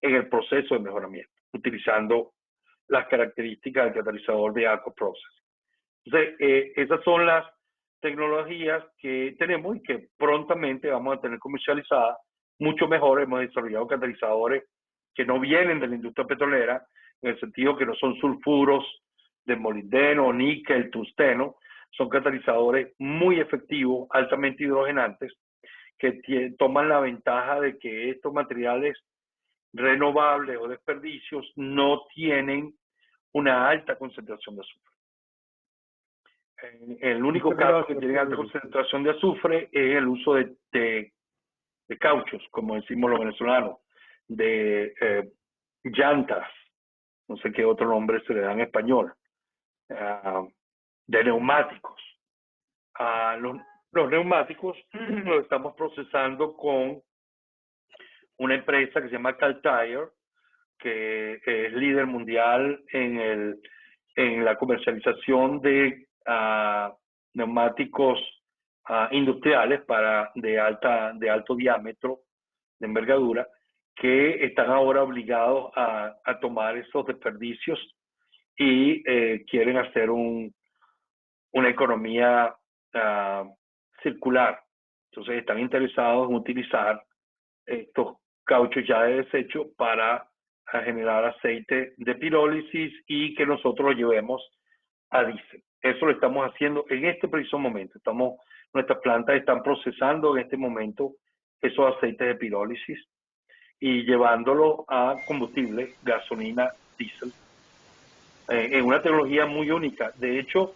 en el proceso de mejoramiento, utilizando las características del catalizador de aqua process. Entonces, esas son las tecnologías que tenemos y que prontamente vamos a tener comercializadas mucho mejor. Hemos desarrollado catalizadores que no vienen de la industria petrolera, en el sentido que no son sulfuros de molibdeno, níquel, tungsteno. Son catalizadores muy efectivos, altamente hidrogenantes, que toman la ventaja de que estos materiales renovables o desperdicios no tienen una alta concentración de azufre. El único caso que tiene alta concentración de azufre es el uso de cauchos, como decimos los venezolanos, de llantas, no sé qué otro nombre se le da en español, de neumáticos. Los neumáticos los estamos procesando con una empresa que se llama Caltire, que es líder mundial en la comercialización de neumáticos industriales de alto diámetro, de envergadura, que están ahora obligados a tomar esos desperdicios y quieren hacer una economía circular. Entonces están interesados en utilizar estos cauchos ya de desecho para generar aceite de pirólisis y que nosotros lo llevemos a diésel. Eso lo estamos haciendo en este preciso momento. Nuestras plantas están procesando en este momento esos aceites de pirólisis y llevándolo a combustible, gasolina, diésel, en una tecnología muy única. De hecho,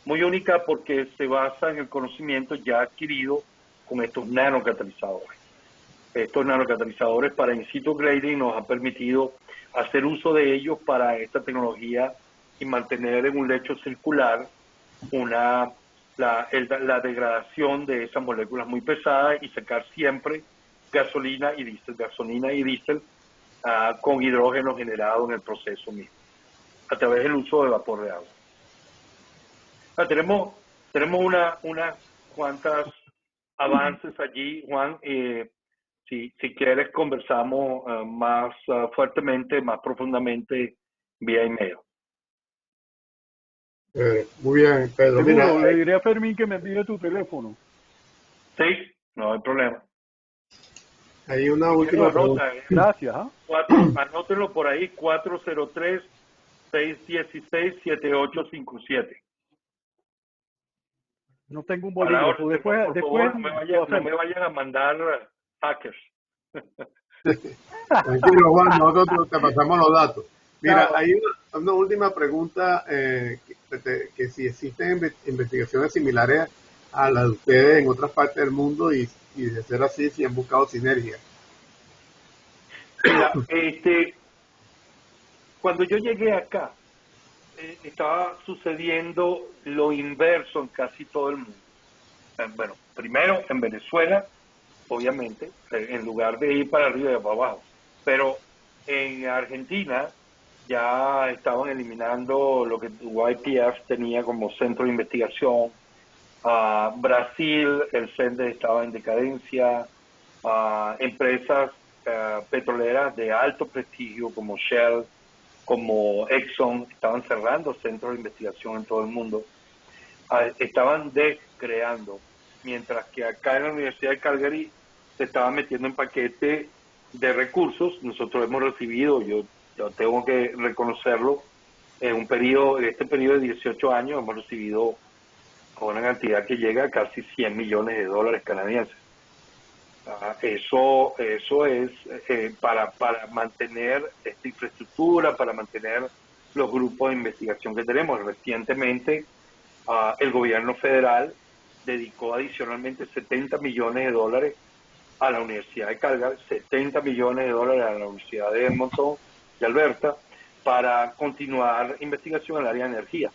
muy única porque se basa en el conocimiento ya adquirido con estos nanocatalizadores. Estos nanocatalizadores para in situ grading nos han permitido hacer uso de ellos para esta tecnología y mantener en un lecho circular la degradación de esas moléculas muy pesadas y sacar siempre gasolina y diésel con hidrógeno generado en el proceso mismo, a través del uso de vapor de agua. Tenemos unas cuantas avances allí, Juan. Si quieres conversamos más fuertemente, más profundamente vía email. Muy bien, Pedro. Seguro, le diré a Fermín que me envíe tu teléfono. Sí, no hay problema. Hay una última pregunta. Gracias. Anótenlo por ahí, 403-616-7857. No tengo un bolígrafo. Después no me vayan a mandar hackers. Tranquilo, Juan, nosotros te pasamos los datos. Mira, hay una última pregunta, que si existen investigaciones similares a las de ustedes en otras partes del mundo y de ser así, si han buscado sinergia. Mira, cuando yo llegué acá, estaba sucediendo lo inverso en casi todo el mundo. Bueno, primero en Venezuela, obviamente, en lugar de ir para arriba y para abajo. Pero en Argentina ya estaban eliminando lo que YPF tenía como centro de investigación. Brasil, el CENDE estaba en decadencia. Empresas petroleras de alto prestigio como Shell, como Exxon, estaban cerrando centros de investigación en todo el mundo. Estaban descreando, mientras que acá en la Universidad de Calgary se estaba metiendo en paquete de recursos. Nosotros hemos recibido, yo tengo que reconocerlo, en este periodo de 18 años hemos recibido una cantidad que llega a casi 100 millones de dólares canadienses. Eso es para mantener esta infraestructura, para mantener los grupos de investigación que tenemos. Recientemente, el gobierno federal dedicó adicionalmente 70 millones de dólares a la Universidad de Calgary, 70 millones de dólares a la Universidad de Edmonton y Alberta, para continuar investigación en el área de energía.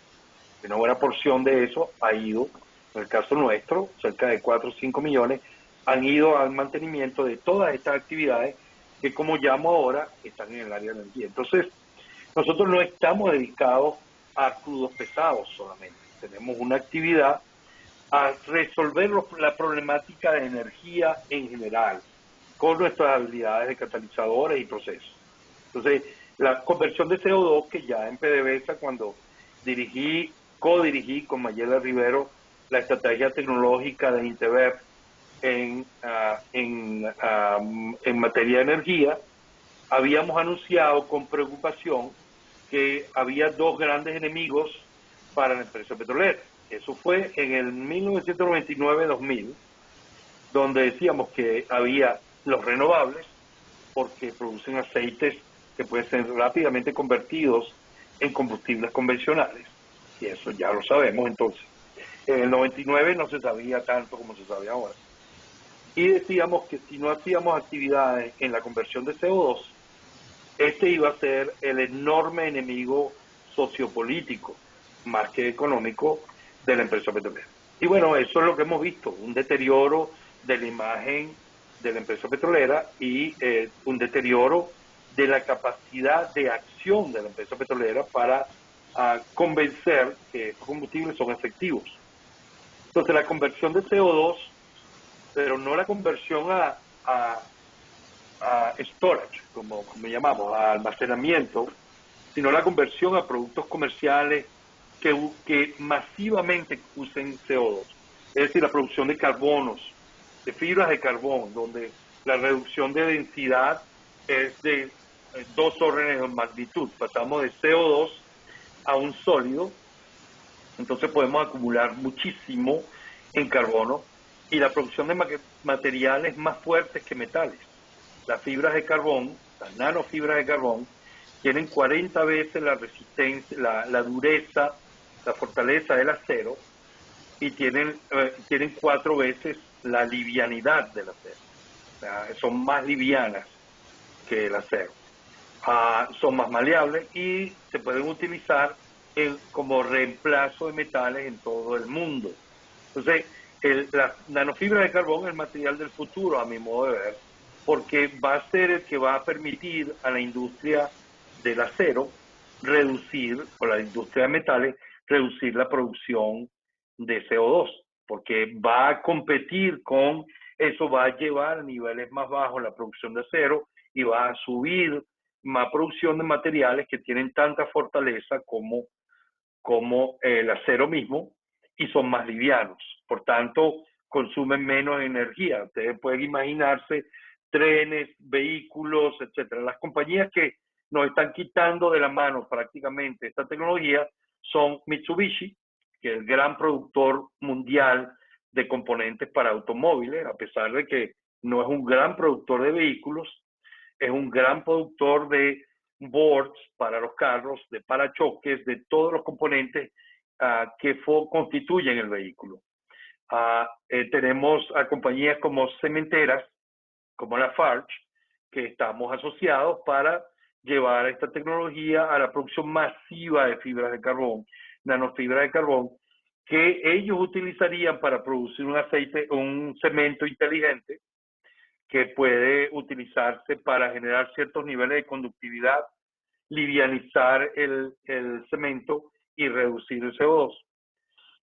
Una buena porción de eso ha ido, en el caso nuestro, cerca de 4 o 5 millones, han ido al mantenimiento de todas estas actividades que, como llamo ahora, están en el área de energía. Entonces, nosotros no estamos dedicados a crudos pesados solamente. Tenemos una actividad a resolver la problemática de energía en general, con nuestras habilidades de catalizadores y procesos. Entonces, la conversión de CO2, que ya en PDVSA, cuando co-dirigí con Mayela Rivero la estrategia tecnológica de Intever en materia de energía, habíamos anunciado con preocupación que había dos grandes enemigos para la empresa petrolera. Eso fue en el 1999-2000, donde decíamos que había los renovables, porque producen aceites que pueden ser rápidamente convertidos en combustibles convencionales, y eso ya lo sabemos. Entonces, en el 99 no se sabía tanto como se sabe ahora. Y decíamos que si no hacíamos actividades en la conversión de CO2, este iba a ser el enorme enemigo sociopolítico, más que económico, de la empresa petrolera. Y bueno, eso es lo que hemos visto, un deterioro de la imagen de la empresa petrolera y un deterioro de la capacidad de acción de la empresa petrolera para convencer que estos combustibles son efectivos. Entonces, la conversión de CO2, pero no la conversión a storage, como llamamos, a almacenamiento, sino la conversión a productos comerciales que masivamente usen CO2. Es decir, la producción de carbonos, de fibras de carbón, donde la reducción de densidad es de 2 órdenes de magnitud. Pasamos de CO2 a un sólido, entonces podemos acumular muchísimo en carbono, y la producción de materiales más fuertes que metales. Las fibras de carbón, las nanofibras de carbón, tienen 40 veces la resistencia, la dureza, la fortaleza del acero, y tienen 4 veces la livianidad del acero. O sea, son más livianas que el acero. Son más maleables y se pueden utilizar como reemplazo de metales en todo el mundo. Entonces, la nanofibra de carbón es el material del futuro, a mi modo de ver, porque va a ser el que va a permitir a la industria del acero reducir, o la industria de metales, reducir la producción de CO2, porque va a competir con eso, va a llevar a niveles más bajos la producción de acero y va a subir más producción de materiales que tienen tanta fortaleza como el acero mismo, y son más livianos, por tanto consumen menos energía. Ustedes pueden imaginarse trenes, vehículos, etcétera. Las compañías que nos están quitando de la mano prácticamente esta tecnología son Mitsubishi, que es el gran productor mundial de componentes para automóviles, a pesar de que no es un gran productor de vehículos, es un gran productor de boards para los carros, de parachoques, de todos los componentes que constituyen el vehículo. Tenemos a compañías como cementeras, como la Farge, que estamos asociados para llevar esta tecnología a la producción masiva de fibras de carbón, nanofibras de carbón, que ellos utilizarían para producir un cemento inteligente que puede utilizarse para generar ciertos niveles de conductividad, livianizar el cemento y reducir el CO2.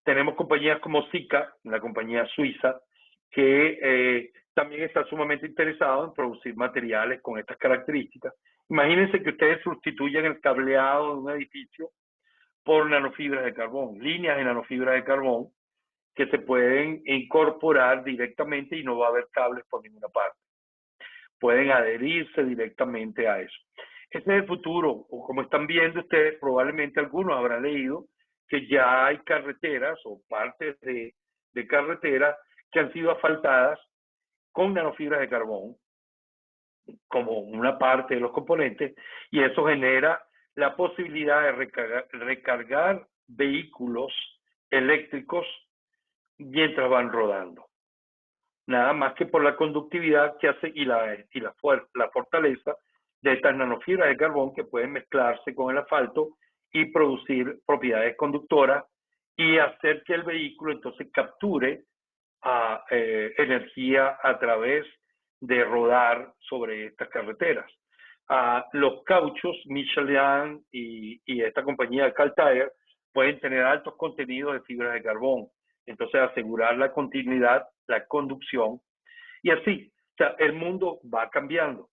Tenemos compañías como Sika, una compañía suiza, que también está sumamente interesado en producir materiales con estas características. Imagínense que ustedes sustituyen el cableado de un edificio por nanofibras de carbón, líneas de nanofibras de carbón que se pueden incorporar directamente y no va a haber cables por ninguna parte. pueden adherirse directamente a eso. Ese es el futuro, o como están viendo ustedes, probablemente algunos habrán leído que ya hay carreteras o partes de carreteras que han sido asfaltadas con nanofibras de carbón como una parte de los componentes, y eso genera la posibilidad de recargar vehículos eléctricos mientras van rodando. Nada más que por la conductividad que hace y la fortaleza de estas nanofibras de carbón que pueden mezclarse con el asfalto y producir propiedades conductoras y hacer que el vehículo entonces capture energía a través de rodar sobre estas carreteras. Los cauchos Michelin y esta compañía Caltire pueden tener altos contenidos de fibras de carbón, entonces asegurar la continuidad, la conducción, y así, o sea, el mundo va cambiando,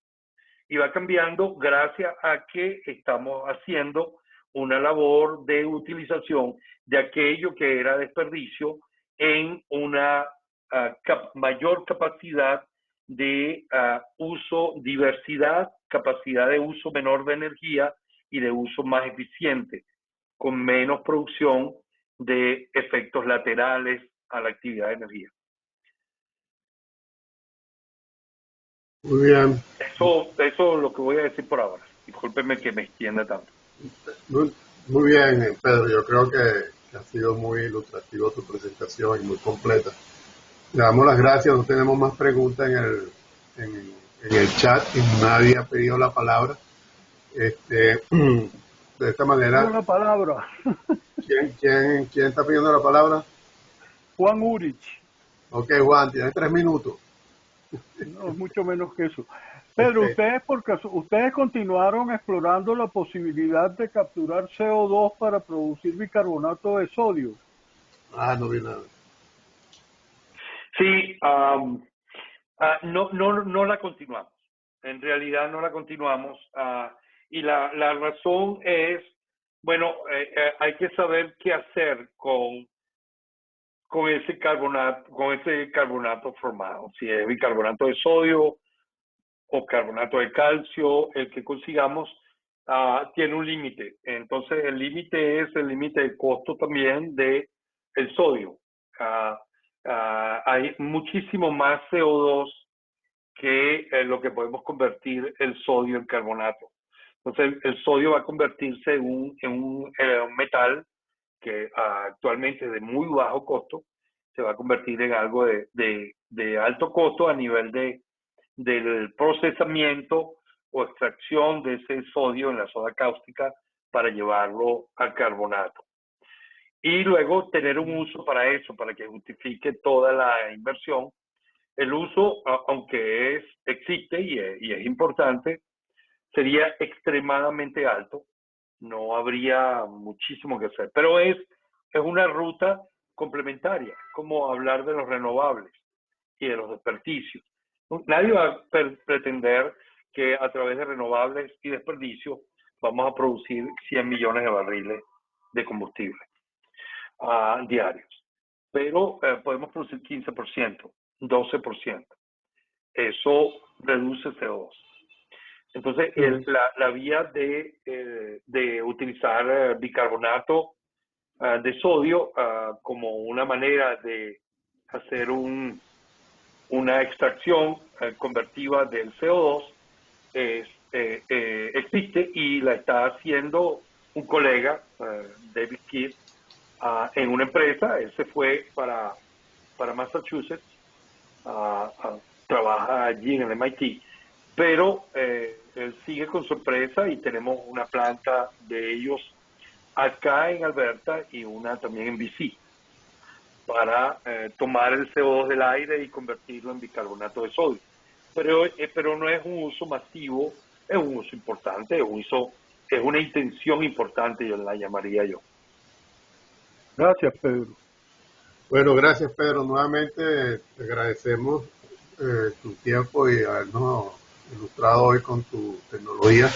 y va cambiando gracias a que estamos haciendo una labor de utilización de aquello que era desperdicio en una mayor capacidad de uso, diversidad, capacidad de uso menor de energía y de uso más eficiente, con menos producción de efectos laterales a la actividad de energía. Muy bien. Eso es lo que voy a decir por ahora. Discúlpeme que me extienda tanto. Muy bien, Pedro. Yo creo que ha sido muy ilustrativo tu presentación y muy completa. Le damos las gracias. No tenemos más preguntas en el chat y nadie ha pedido la palabra. De esta manera. Una palabra. ¿Quién está pidiendo la palabra? Juan Urich. Ok, Juan, tienes 3 minutos. No, mucho menos que eso. Pedro, ustedes continuaron explorando la posibilidad de capturar CO2 para producir bicarbonato de sodio. No vi nada. Sí, no la continuamos. En realidad no la continuamos. Y la razón es, bueno, hay que saber qué hacer con ese carbonato formado. Si es bicarbonato de sodio o carbonato de calcio, el que consigamos tiene un límite. Entonces el límite es el límite de costo también de el sodio. Hay muchísimo más CO2 que lo que podemos convertir el sodio en carbonato. Entonces el sodio va a convertirse en un metal que actualmente es de muy bajo costo, se va a convertir en algo de alto costo a nivel del procesamiento o extracción de ese sodio en la soda cáustica para llevarlo al carbonato. Y luego tener un uso para eso, para que justifique toda la inversión. El uso, aunque existe y es importante, sería extremadamente alto. No habría muchísimo que hacer, pero es una ruta complementaria, como hablar de los renovables y de los desperdicios. Nadie va a pretender que a través de renovables y desperdicios vamos a producir 100 millones de barriles de combustible diarios, pero podemos producir 15%, 12%. Eso reduce CO2. Entonces, la vía de utilizar bicarbonato de sodio como una manera de hacer una extracción convertiva del CO2 existe y la está haciendo un colega, David Kidd, en una empresa. Él se fue para Massachusetts, trabaja allí en el MIT, pero él sigue con su empresa y tenemos una planta de ellos acá en Alberta y una también en BC para tomar el CO2 del aire y convertirlo en bicarbonato de sodio. Pero no es un uso masivo, es un uso importante, es una intención importante, yo la llamaría yo. Gracias, Pedro. Bueno, gracias, Pedro. Nuevamente te agradecemos tu tiempo y habernos ilustrado hoy con tu tecnología.